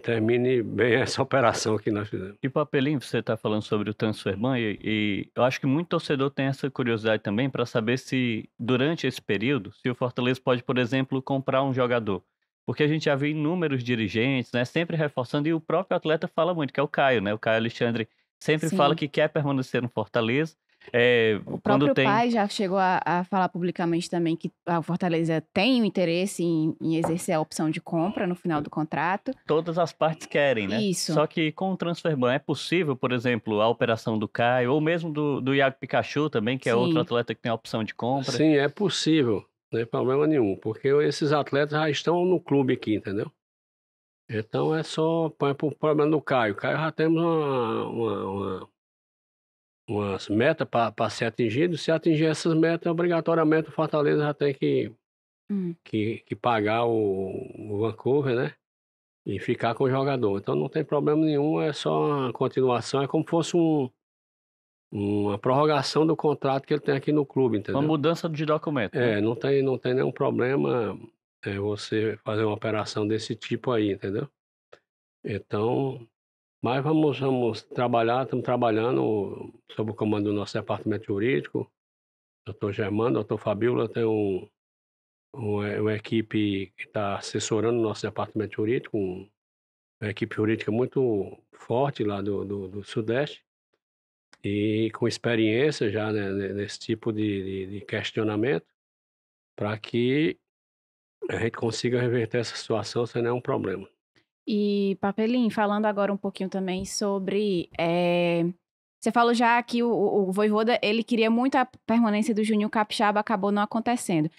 termine bem essa operação que nós fizemos. E Papelinho, você está falando sobre o transfer ban e eu acho que muito torcedor tem essa curiosidade também para saber se, durante esse período, se o Fortaleza pode, por exemplo, comprar um jogador. Porque a gente já viu inúmeros dirigentes, né, sempre reforçando, e o próprio atleta fala muito, que é o Caio, né? O Caio Alexandre sempre fala que quer permanecer no Fortaleza. O próprio pai já chegou a falar publicamente também que a Fortaleza tem o interesse em exercer a opção de compra no final do contrato. Todas as partes querem, né? Isso. Só que com o transfer ban é possível, por exemplo, a operação do Caio, ou mesmo do Iago Pikachu também, que é outro atleta que tem a opção de compra. Sim, é possível, não tem problema nenhum, porque esses atletas já estão no clube aqui, entendeu? Então é só põe pro problema do Caio. Caio já temos umas metas para ser atingido. Se atingir essas metas, obrigatoriamente o Fortaleza já tem que pagar o Vancouver, né? E ficar com o jogador. Então não tem problema nenhum, é só uma continuação, é como se fosse uma prorrogação do contrato que ele tem aqui no clube, entendeu? Uma mudança de documento. Né? Não tem nenhum problema você fazer uma operação desse tipo aí, entendeu? Então, mas vamos trabalhar, estamos trabalhando sob o comando do nosso departamento jurídico, doutor Germano, doutor Fabíola, tem uma equipe que está assessorando o nosso departamento jurídico, uma equipe jurídica muito forte lá do Sudeste, e com experiência já, né, nesse tipo de questionamento, para que a gente consiga reverter essa situação sem nenhum problema. E, Papelinho, falando agora um pouquinho também sobre... Você falou já que o Vojvoda, ele queria muito a permanência do Juninho Capixaba, acabou não acontecendo.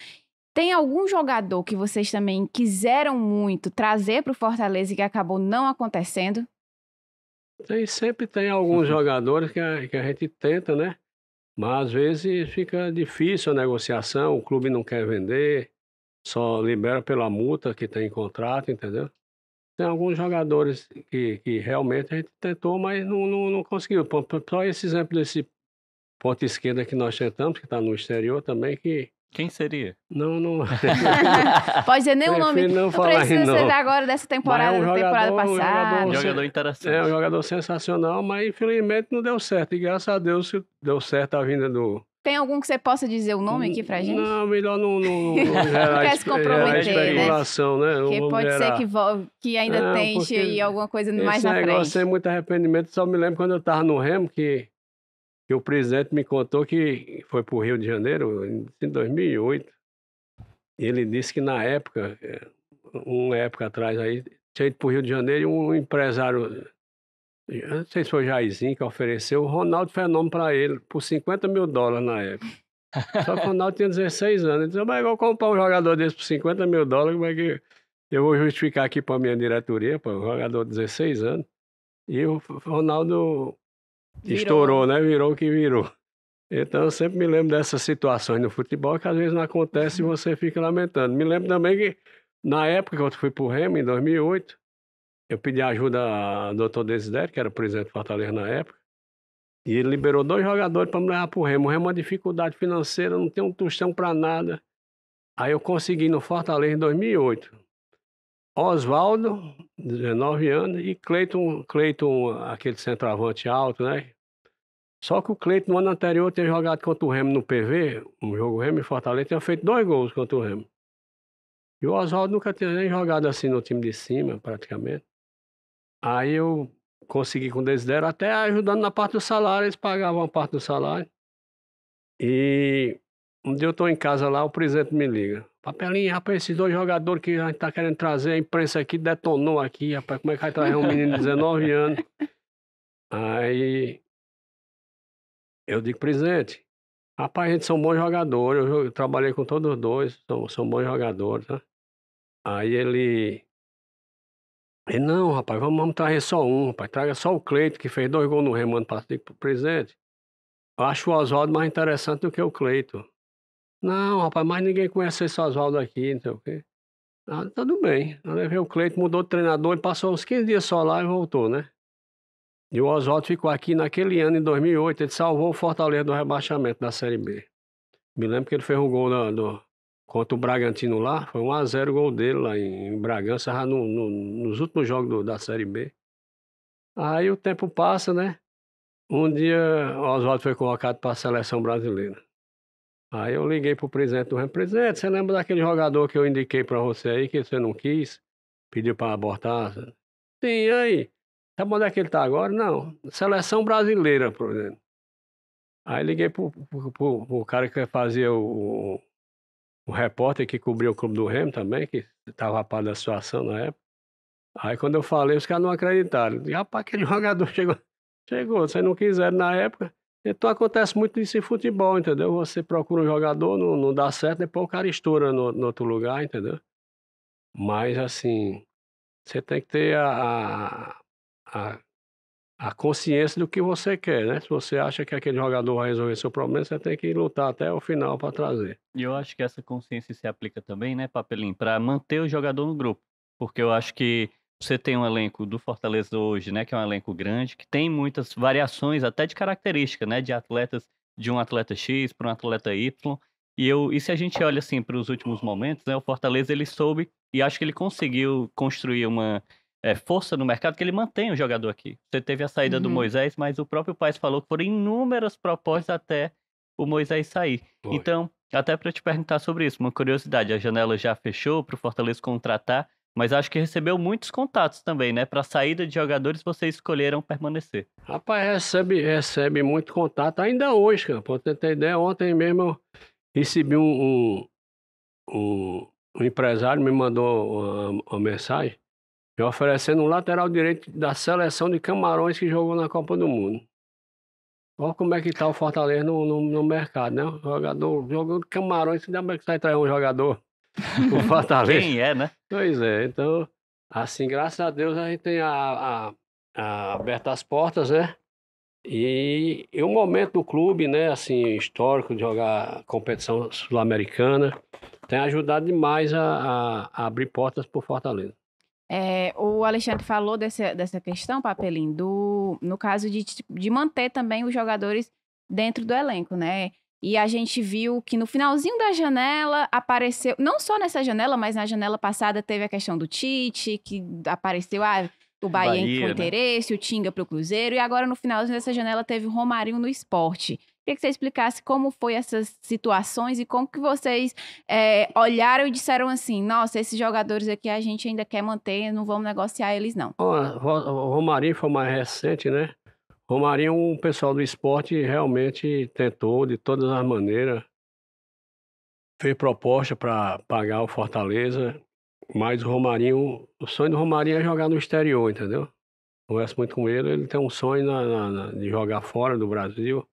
Tem algum jogador que vocês também quiseram muito trazer para o Fortaleza e que acabou não acontecendo? Sempre tem alguns jogadores que a gente tenta, né? Mas às vezes fica difícil a negociação, o clube não quer vender. só libera pela multa que tem em contrato, entendeu? Tem alguns jogadores que realmente a gente tentou, mas não conseguiu. Só esse exemplo desse ponta esquerda que nós tentamos, que está no exterior também, que Quem seria? não Pode dizer nem o nome. prefiro não Não falar precisa ser não. agora dessa temporada, Mas é um da temporada jogador- um passada. jogador- Jogador É um interessante. jogador sensacional, mas infelizmente não deu certo. E graças a Deus deu certo a vinda do... Tem algum que você possa dizer o nome aqui pra gente? Não, melhor não Não gerar, quer se comprometer, especulação, né? Não Porque vamos pode ser gerar. que ainda Não, tente porque aí alguma coisa mais Esse na negócio frente. tem muito arrependimento. Só me lembro quando eu estava no Remo que o presidente me contou que foi para o Rio de Janeiro em 2008. Ele disse que na época, uma época atrás aí, tinha ido para o Rio de Janeiro e um empresário, eu não sei se foi o Jairzinho, que ofereceu o Ronaldo Fenômeno para ele, por $50 mil na época. Só que o Ronaldo tinha 16 anos. Ele disse, mas eu vou comprar um jogador desse por $50 mil, como é que eu vou justificar aqui para a minha diretoria, para um jogador de 16 anos? E o Ronaldo estourou, né? Virou o que virou. Então eu sempre me lembro dessas situações no futebol que às vezes não acontece e você fica lamentando. Me lembro também que na época que eu fui para o Remo, em 2008, eu pedi ajuda ao Dr. Desidério, que era o presidente do Fortaleza na época, e ele liberou 2 jogadores para me levar para o Remo. O Remo é uma dificuldade financeira, não tem um tostão para nada. Aí eu consegui no Fortaleza em 2008. Oswaldo, 19 anos, e Cleiton, aquele centroavante alto, né? Só que o Cleiton, no ano anterior, tinha jogado contra o Remo no PV, um jogo Remo e Fortaleza, tinha feito 2 gols contra o Remo. E o Oswaldo nunca tinha nem jogado assim no time de cima, praticamente. Aí eu consegui com o Desidério, até ajudando na parte do salário, eles pagavam uma parte do salário. E um dia eu estou em casa lá, o presidente me liga. Papelinho, rapaz, esses 2 jogadores que a gente tá querendo trazer, a imprensa aqui detonou aqui, rapaz, como é que vai trazer um menino de 19 anos? Aí eu digo, presidente, rapaz, a gente são bons jogadores, eu trabalhei com todos os 2, são bons jogadores, né? Aí não, rapaz, vamos trazer só um, rapaz, traga só o Cleiton, que fez 2 gols no Remo ano passado. Digo, presidente, eu acho o Oswaldo mais interessante do que o Cleiton. Não, rapaz, mas ninguém conhece esse Oswaldo aqui, não sei o quê. Ah, tudo bem. Eu levei o Cleiton, mudou de treinador, ele passou uns 15 dias só lá e voltou, né? E o Oswaldo ficou aqui naquele ano, em 2008, ele salvou o Fortaleza do rebaixamento da Série B. Me lembro que ele fez um gol contra o Bragantino lá, foi 1-0 o gol dele lá em Bragança, já nos últimos jogos da Série B. Aí o tempo passa, né? Um dia o Oswaldo foi convocado para a seleção brasileira. Aí eu liguei pro presidente do Remo, presidente, você lembra daquele jogador que eu indiquei para você aí, que você não quis, pediu para abortar? Sim, e aí? Sabe onde é que ele tá agora? Não, seleção brasileira, presidente. Aí liguei pro cara que fazia o repórter que cobriu o clube do Remo também, que estava a par da situação na época. Aí quando eu falei, os caras não acreditaram. Eu disse, rapaz, aquele jogador chegou, vocês não quiseram na época. Então acontece muito isso em futebol, entendeu? Você procura um jogador, não dá certo, depois o cara estoura no outro lugar, entendeu? Mas assim, você tem que ter a, a consciência do que você quer, né? Se você acha que aquele jogador vai resolver seu problema, você tem que lutar até o final para trazer. E eu acho que essa consciência se aplica também, né, Papelinho, para manter o jogador no grupo. Porque eu acho que você tem um elenco do Fortaleza hoje, né, que é um elenco grande, que tem muitas variações até de característica, né, de atletas, de um atleta X para um atleta Y. E se a gente olha assim para os últimos momentos, né, o Fortaleza ele soube e acho que ele conseguiu construir uma força no mercado que ele mantém o jogador aqui. Você teve a saída do Moisés, mas o próprio Paes falou que foram inúmeras propostas até o Moisés sair. Foi. Então, até para te perguntar sobre isso, uma curiosidade, a janela já fechou para o Fortaleza contratar, mas acho que recebeu muitos contatos também, né? Para a saída de jogadores, vocês escolheram permanecer. Rapaz, recebe muito contato ainda hoje, cara. Pra você ter ideia, ontem mesmo eu recebi um empresário, me mandou uma mensagem me oferecendo um lateral direito da seleção de Camarões que jogou na Copa do Mundo. Olha como é que tá o Fortaleza no mercado, né? O jogador jogou de Camarões, como é que vai trazer um jogador do Fortaleza? Quem é, né? Pois é, então, assim, graças a Deus a gente tem aberto as portas, né? E o momento do clube, né, assim, histórico de jogar competição sul-americana, tem ajudado demais a abrir portas para o Fortaleza. O Alexandre falou dessa questão, Papelinho, no caso de manter também os jogadores dentro do elenco, né? E a gente viu que no finalzinho da janela apareceu, não só nessa janela, mas na janela passada teve a questão do Tite, que apareceu o Bahia foi interesse, né? O Tinga para o Cruzeiro, e agora no finalzinho dessa janela teve o Romarinho no Sport. Queria que você explicasse como foi essas situações e como que vocês olharam e disseram assim, nossa, esses jogadores aqui a gente ainda quer manter, não vamos negociar eles não. O Romarinho foi mais recente, né? Romarinho, o pessoal do esporte realmente tentou de todas as maneiras, fez proposta para pagar o Fortaleza, mas o sonho do Romarinho é jogar no exterior, entendeu? Converso muito com ele tem um sonho de jogar fora do Brasil,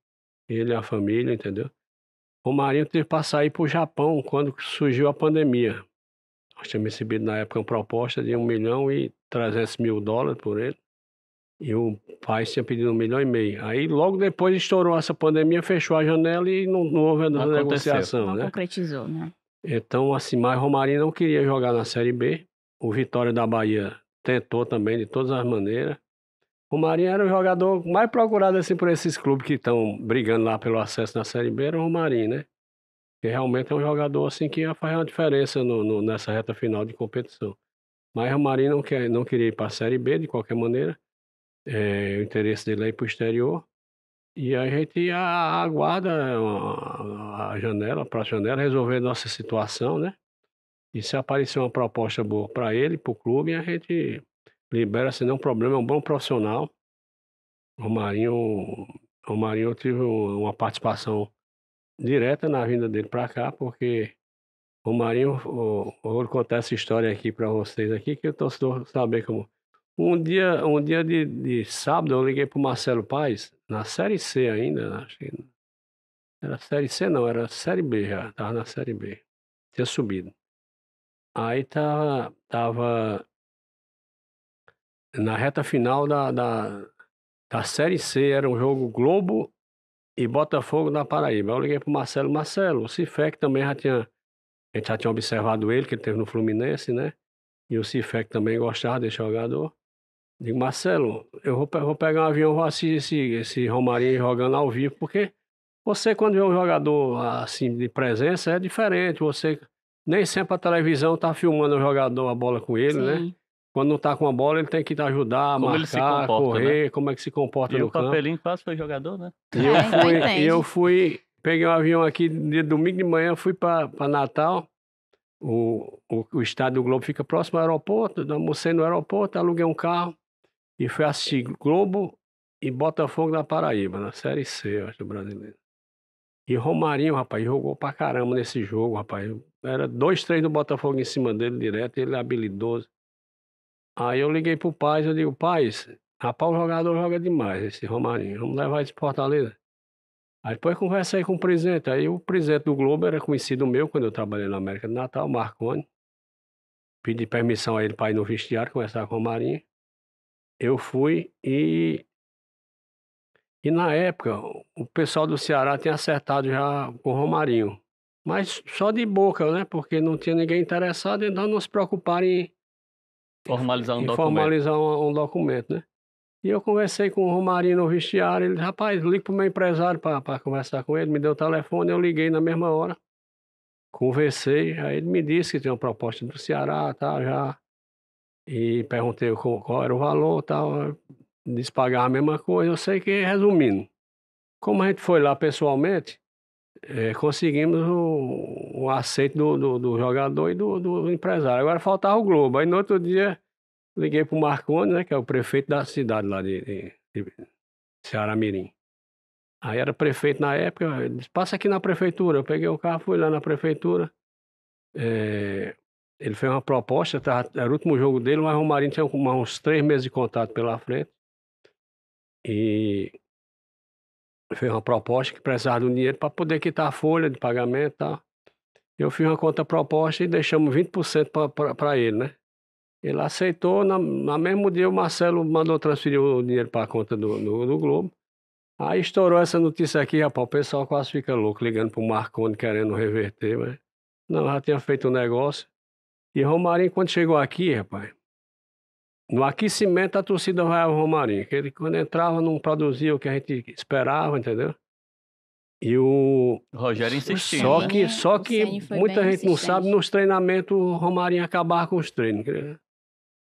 ele e a família, entendeu? O Romarinho teve para sair para o Japão quando surgiu a pandemia. Nós tínhamos recebido na época uma proposta de US$ 1.300.000 por ele. E o pai tinha pedido 1,5 milhão. Aí logo depois estourou essa pandemia, fechou a janela e não houve a negociação, não né? Concretizou, né? Então, assim, mas Romarinho não queria jogar na Série B. O Vitória da Bahia tentou também de todas as maneiras. Romarinho era o jogador mais procurado assim por esses clubes que estão brigando lá pelo acesso na Série B, era o Romarinho, né? Que realmente é um jogador assim que ia fazer uma diferença nessa reta final de competição. Mas o Romarinho não queria ir para a Série B de qualquer maneira. O interesse dele é ir para o exterior. E a gente aguarda a janela, para a janela, resolver nossa situação, né? E se aparecer uma proposta boa para ele, para o clube, a gente libera sem nenhum problema, é um bom profissional. Romarinho eu tive uma participação direta na vinda dele para cá, porque Romarinho, eu vou contar essa história aqui para vocês aqui, que eu estou saber como. Um dia de sábado eu liguei para o Marcelo Paes, na Série C ainda, acho que era Série C não, era Série B já, estava na Série B, tinha subido. Aí tava na reta final da Série C, era um jogo Globo e Botafogo da Paraíba. Eu liguei para o Marcelo, o Cifec também a gente já tinha observado ele, que ele teve no Fluminense, né? E o Cifec também gostava desse jogador. Digo, Marcelo, eu vou pegar um avião, vou assistir esse Romarinho jogando ao vivo, porque você, quando vê um jogador assim de presença, é diferente. Você nem sempre a televisão está filmando o jogador, a bola com ele, né? Sim. Quando não está com a bola, ele tem que ajudar, Como ele se marcar, comporta, correr, né? como é que se comporta E no o campo. Papelinho quase foi jogador, né? Eu fui, peguei um avião aqui de domingo de manhã, fui para Natal. O estádio do Globo fica próximo ao aeroporto, almocei no aeroporto, aluguei um carro e fui assistir Globo e Botafogo da Paraíba, na Série C, eu acho, do brasileiro. E Romarinho, rapaz, jogou pra caramba nesse jogo, rapaz. Era 2-3 do Botafogo em cima dele direto, ele é habilidoso. Aí eu liguei pro Paes, eu digo, Paes, rapaz, o jogador joga demais, esse Romarinho, vamos levar ele pra Fortaleza. Aí depois conversei com o presidente, aí o presidente do Globo era conhecido meu quando eu trabalhei na América do Natal, Marconi. Pedi permissão a ele para ir no vestiário conversar com o Romarinho. Eu fui e na época o pessoal do Ceará tinha acertado já com o Romarinho. Mas só de boca, né? Porque não tinha ninguém interessado, então não se preocuparam em Formalizar um documento. Formalizar um documento, né? E eu conversei com o Romarinho no vestiário, ele, rapaz, liga pro meu empresário para conversar com ele, me deu o telefone, eu liguei na mesma hora, conversei, aí ele me disse que tinha uma proposta do Ceará, tá, já, e perguntei qual era o valor, tal, disse pagar a mesma coisa, eu sei que, resumindo, como a gente foi lá pessoalmente, conseguimos o aceito do jogador e do empresário, agora faltava o Globo, aí no outro dia liguei pro Marconi, né, que é o prefeito da cidade lá de Ceará Mirim. Aí era prefeito na época, ele disse, passa aqui na prefeitura. Eu peguei o carro, fui lá na prefeitura. Ele fez uma proposta, era o último jogo dele, mas o Romarinho tinha uns 3 meses de contrato pela frente. E fez uma proposta que precisava do dinheiro para poder quitar a folha de pagamento e tal. Eu fiz uma contraproposta e deixamos 20% para ele, né? Ele aceitou, na mesmo dia o Marcelo mandou transferir o dinheiro para a conta do Globo. Aí estourou essa notícia aqui, rapaz, o pessoal quase fica louco, ligando pro Marconi querendo reverter, mas não, já tinha feito o negócio. E Romarinho, quando chegou aqui, rapaz, no aquecimento a torcida vaiava o Romarinho, que ele quando entrava não produzia o que a gente esperava, entendeu? E o Rogério insistindo, só que muita gente não sabe, nos treinamentos o Romarinho acabava com os treinos.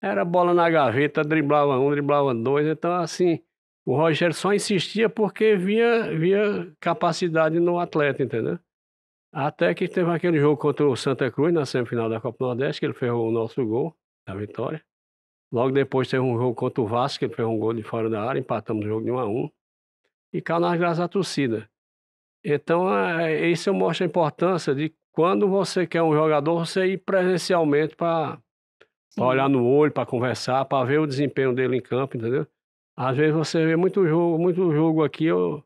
Era bola na gaveta, driblava um, driblava dois, então assim, o Rogério só insistia porque via capacidade no atleta, entendeu? Até que teve aquele jogo contra o Santa Cruz, na semifinal da Copa Nordeste, que ele fez o nosso gol, da vitória. Logo depois teve um jogo contra o Vasco, que ele fez um gol de fora da área, empatamos o jogo de 1-1. E caiu nas graças da torcida. Então, isso mostra a importância de quando você quer um jogador, você ir presencialmente para olhar no olho, para conversar, para ver o desempenho dele em campo, entendeu? Às vezes você vê muito jogo aqui, eu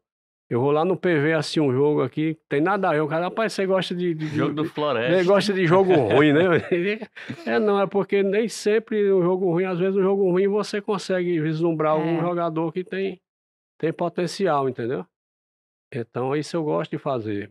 vou lá no PV assistir um jogo aqui, tem nada a ver. O cara, rapaz, você gosta de jogo do Floresta. Você gosta de jogo ruim, né? Não, é porque nem sempre o jogo ruim, às vezes o jogo ruim você consegue vislumbrar algum jogador que tem potencial, entendeu? Então, isso eu gosto de fazer.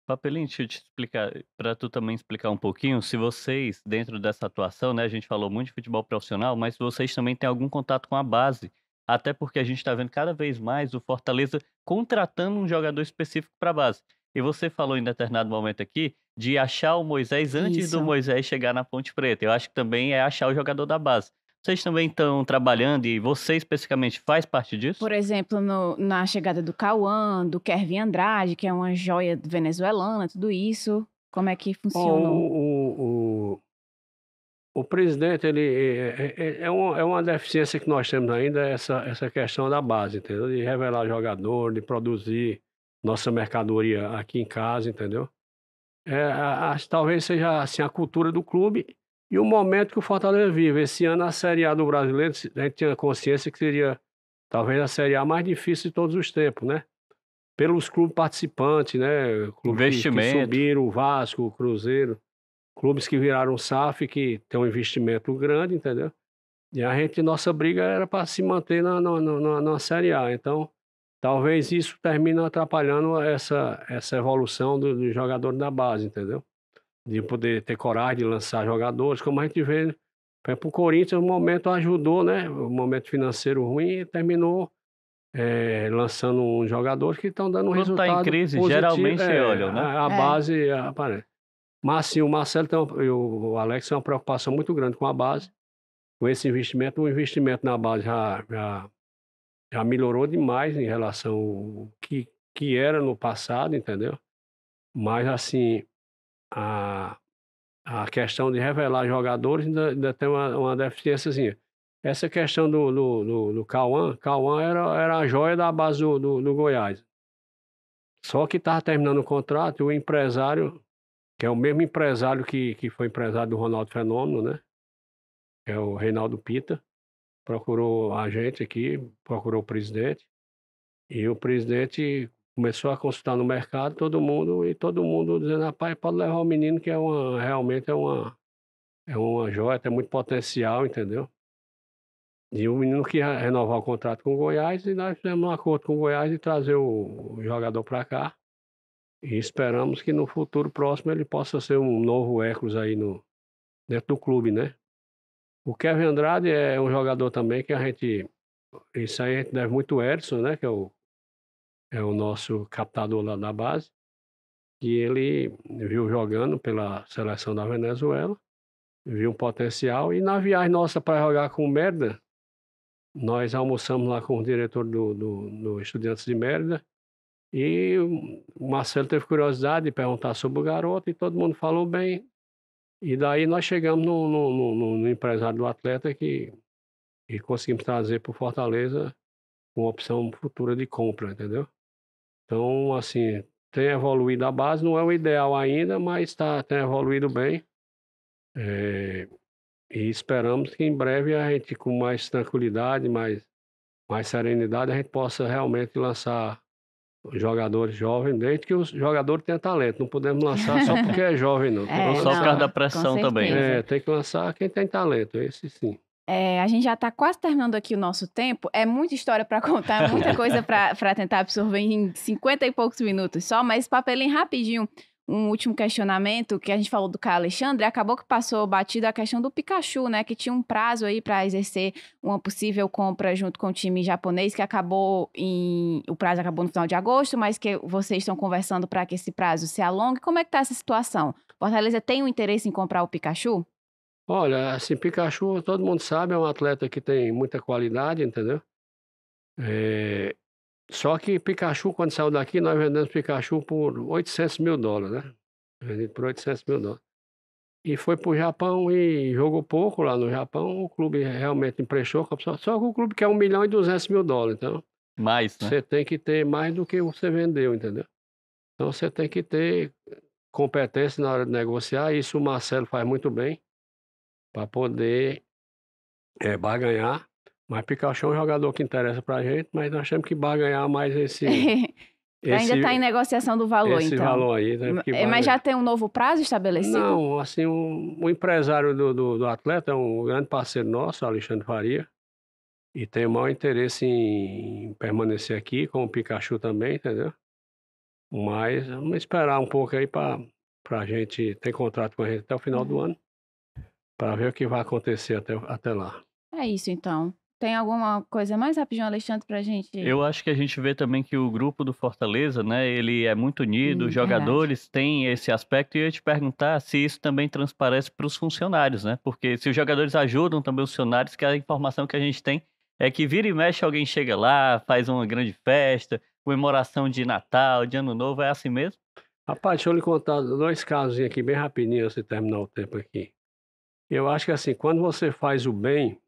Papelinho, deixa eu te explicar, para tu também explicar um pouquinho, se vocês, dentro dessa atuação, né, a gente falou muito de futebol profissional, mas vocês também têm algum contato com a base, até porque a gente está vendo cada vez mais o Fortaleza contratando um jogador específico para a base. E você falou em determinado momento aqui de achar o Moisés antes do Moisés chegar na Ponte Preta. Eu acho que também é achar o jogador da base. Vocês também estão trabalhando e você especificamente faz parte disso? Por exemplo, na chegada do Cauã, do Kervin Andrade, que é uma joia venezuelana, tudo isso, como é que funcionou? O presidente, ele é uma deficiência que nós temos ainda, essa questão da base, entendeu? De revelar jogador, de produzir nossa mercadoria aqui em casa, entendeu? Talvez seja assim, a cultura do clube e o momento que o Fortaleza vive. Esse ano, a Série A do Brasileiro, a gente tinha consciência que seria talvez a Série A mais difícil de todos os tempos, né? Pelos clubes participantes, né? Clubes que subiram, o Vasco, o Cruzeiro, clubes que viraram SAF, que tem um investimento grande, entendeu? E nossa briga era para se manter na Série A. Então, talvez isso termine atrapalhando essa evolução do jogador da base, entendeu? De poder ter coragem de lançar jogadores, como a gente vê, por exemplo, o Corinthians, no momento ajudou, né? O momento financeiro ruim e terminou lançando uns jogadores que estão dando um resultado tá em crise, positivo. Geralmente olham, né? A base aparece. Mas sim, o Marcelo e o Alex têm uma preocupação muito grande com a base, com esse investimento. O investimento na base já melhorou demais em relação ao que era no passado, entendeu? Mas assim, a questão de revelar jogadores ainda tem uma deficiênciazinha. Essa questão do Cauã era a joia da base do Goiás. Só que estava terminando o contrato e o empresário, que é o mesmo empresário que foi empresário do Ronaldo Fenômeno, né? Que é o Reinaldo Pita, procurou a gente aqui, procurou o presidente, e o presidente começou a consultar no mercado todo mundo dizendo, rapaz, pode levar o menino que realmente é uma joia, tem muito potencial, entendeu? E o menino queria renovar o contrato com o Goiás e nós fizemos um acordo com o Goiás de trazer o jogador para cá. E esperamos que no futuro próximo ele possa ser um novo Hércules aí dentro do clube, né? O Kevin Andrade é um jogador também que isso aí a gente deve muito ao Edson, né? Que é o nosso captador lá da base. E ele viu jogando pela seleção da Venezuela, viu um potencial. E na viagem nossa para jogar com o Mérida, nós almoçamos lá com o diretor do Estudiantes de Mérida. E o Marcelo teve curiosidade de perguntar sobre o garoto e todo mundo falou bem. E daí nós chegamos no empresário do atleta e conseguimos trazer para o Fortaleza uma opção futura de compra, entendeu? Então, assim, tem evoluído a base, não é o ideal ainda, mas tem evoluído bem. E esperamos que em breve a gente, com mais tranquilidade, mais serenidade, a gente possa realmente lançar jogadores jovens, desde que o jogador tenha talento. Não podemos lançar só porque é jovem, não. Só por causa da pressão também. Tem que lançar quem tem talento, esse sim. A gente já está quase terminando aqui o nosso tempo. É muita história para contar, muita coisa para tentar absorver em 50 e poucos minutos só. Mas, Papelinho, rapidinho, um último questionamento que a gente falou do Caio Alexandre. Acabou que passou batido a questão do Pikachu, né? Que tinha um prazo aí para exercer uma possível compra junto com o time japonês, que o prazo acabou no final de agosto, mas que vocês estão conversando para que esse prazo se alongue. Como é que está essa situação? Fortaleza tem um interesse em comprar o Pikachu? Olha, assim, Pikachu, todo mundo sabe, é um atleta que tem muita qualidade, entendeu? É, Só que Pikachu, quando saiu daqui, nós vendemos Pikachu por $800.000, né? Vendido por $800.000. E foi pro Japão e jogou pouco lá no Japão. O clube realmente emprestou, só que o clube quer $1.200.000. Então, Mais, né? você tem que ter mais do que você vendeu, entendeu? Então, você tem que ter competência na hora de negociar. Isso o Marcelo faz muito bem para poder barganhar. Mas Pikachu é um jogador que interessa pra gente, mas nós temos que barganhar mais Ainda está em negociação do valor, esse então. valor aí, né? Mas já tem um novo prazo estabelecido? Não, assim, o empresário do atleta é um grande parceiro nosso, Alexandre Faria, e tem o maior interesse em permanecer aqui, com o Pikachu também, entendeu? Mas vamos esperar um pouco aí para a gente ter contrato com a gente até o final do ano, para ver o que vai acontecer até lá. É isso, então. Tem alguma coisa mais rapidinho, Alexandre, pra gente? Eu acho que a gente vê também que o grupo do Fortaleza, né, ele é muito unido, os jogadores têm esse aspecto, e eu ia te perguntar se isso também transparece para os funcionários, né? Porque se os jogadores ajudam também os funcionários, que a informação que a gente tem é que vira e mexe alguém chega lá, faz uma grande festa, comemoração de Natal, de Ano Novo, é assim mesmo? Rapaz, deixa eu lhe contar 2 casos aqui bem rapidinho antes de terminar o tempo aqui. Eu acho que assim, quando você faz o bem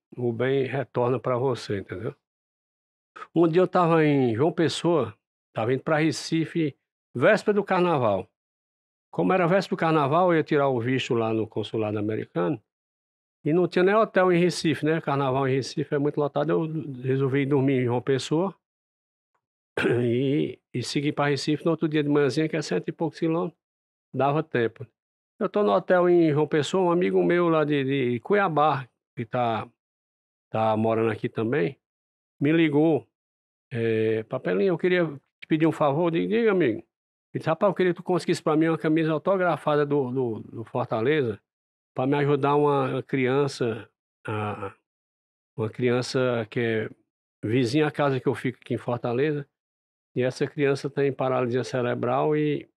retorna para você, entendeu? Um dia eu estava em João Pessoa, estava indo para Recife, véspera do carnaval. Como era véspera do carnaval, eu ia tirar o visto lá no consulado americano e não tinha nem hotel em Recife, né? Carnaval em Recife é muito lotado, eu resolvi dormir em João Pessoa e seguir para Recife no outro dia de manhãzinha, que é 100 e poucos quilômetros, dava tempo. Eu estou no hotel em João Pessoa, um amigo meu lá de Cuiabá, que tá morando aqui também, me ligou. Papelinho, eu queria te pedir um favor. Diga, amigo. Ele disse, rapaz, eu queria que tu conseguisse para mim uma camisa autografada do Fortaleza, para me ajudar uma criança, uma criança que é vizinha à casa que eu fico aqui em Fortaleza, e essa criança tem paralisia cerebral e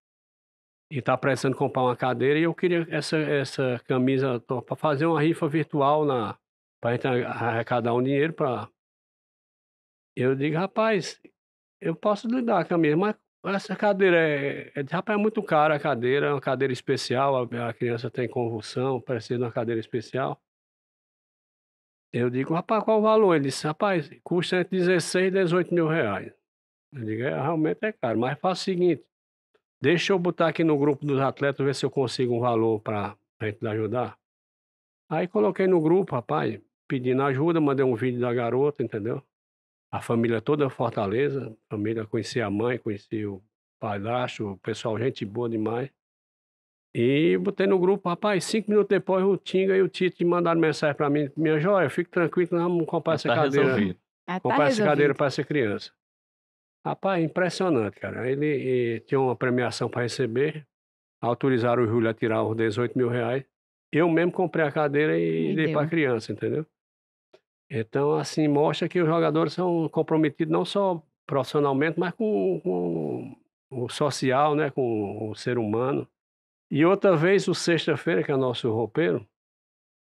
está precisando comprar uma cadeira, e eu queria essa camisa para fazer uma rifa virtual para a gente arrecadar um dinheiro para... Eu digo, rapaz, eu posso lhe dar a camisa, mas essa cadeira rapaz, é muito cara a cadeira, é uma cadeira especial, a criança tem convulsão, precisa de uma cadeira especial. Eu digo, rapaz, qual o valor? Ele disse, rapaz, custa entre 16 e 18 mil reais. Eu digo, realmente é caro, mas faça o seguinte, deixa eu botar aqui no grupo dos atletas, ver se eu consigo um valor para a gente ajudar. Aí coloquei no grupo, rapaz, pedindo ajuda, mandei um vídeo da garota, entendeu? A família toda Fortaleza, família, conheci a mãe, conheci o padrasto, o pessoal, gente boa demais. E botei no grupo, rapaz, 5 minutos depois o Tinga e o Tite mandaram mensagem para mim, minha joia, fique tranquilo que nós vamos comprar essa cadeira. Resolvido. Comprar essa cadeira para essa criança. Rapaz, impressionante, cara. Ele tinha uma premiação para receber, autorizaram o Júlio a tirar os 18 mil reais. Eu mesmo comprei a cadeira e dei para a criança, entendeu? Então, assim, mostra que os jogadores são comprometidos não só profissionalmente, mas com o social, né? Com o ser humano. E outra vez, o Sexta-feira, que é nosso roupeiro,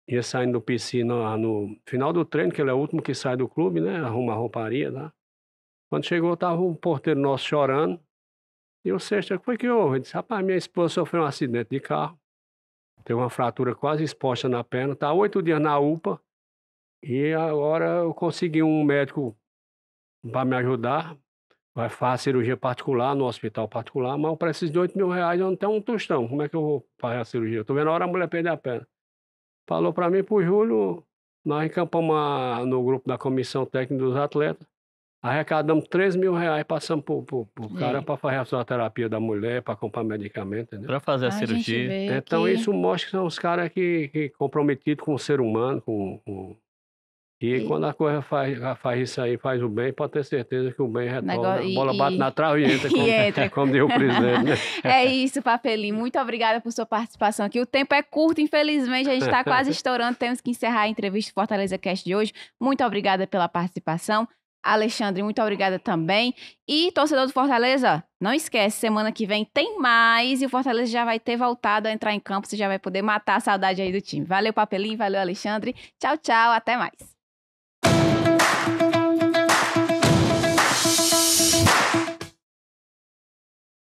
ia saindo do PC no final do treino, que ele é o último que sai do clube, né? Arruma a rouparia lá. Quando chegou, estava um porteiro nosso chorando. E o Sexta, o que foi que houve? Ele disse, rapaz, minha esposa sofreu um acidente de carro. Teve uma fratura quase exposta na perna. Está 8 dias na UPA. E agora eu consegui um médico para me ajudar. Vai fazer cirurgia particular no hospital particular, mas eu preciso de 8 mil reais, eu não tenho um tostão. Como é que eu vou fazer a cirurgia? Eu tô vendo a hora a mulher perder a perna. Falou para mim, pro Júlio, nós encampamos no grupo da comissão técnica dos atletas, arrecadamos 13 mil reais, passamos pro cara para fazer a fisioterapia da mulher, para comprar medicamento, entendeu? Para fazer a cirurgia. Então isso mostra que são os caras que comprometidos com o ser humano, com E quando a coisa faz isso aí, faz o bem, pode ter certeza que o bem retorna. A bola bate na trave e entra, como deu o presidente, né? É isso, Papelinho. Muito obrigada por sua participação aqui. O tempo é curto, infelizmente, a gente está quase estourando. Temos que encerrar a entrevista do Fortaleza Cast de hoje. Muito obrigada pela participação. Alexandre, muito obrigada também. E, torcedor do Fortaleza, não esquece, semana que vem tem mais e o Fortaleza já vai ter voltado a entrar em campo. Você já vai poder matar a saudade aí do time. Valeu, Papelinho. Valeu, Alexandre. Tchau, tchau. Até mais.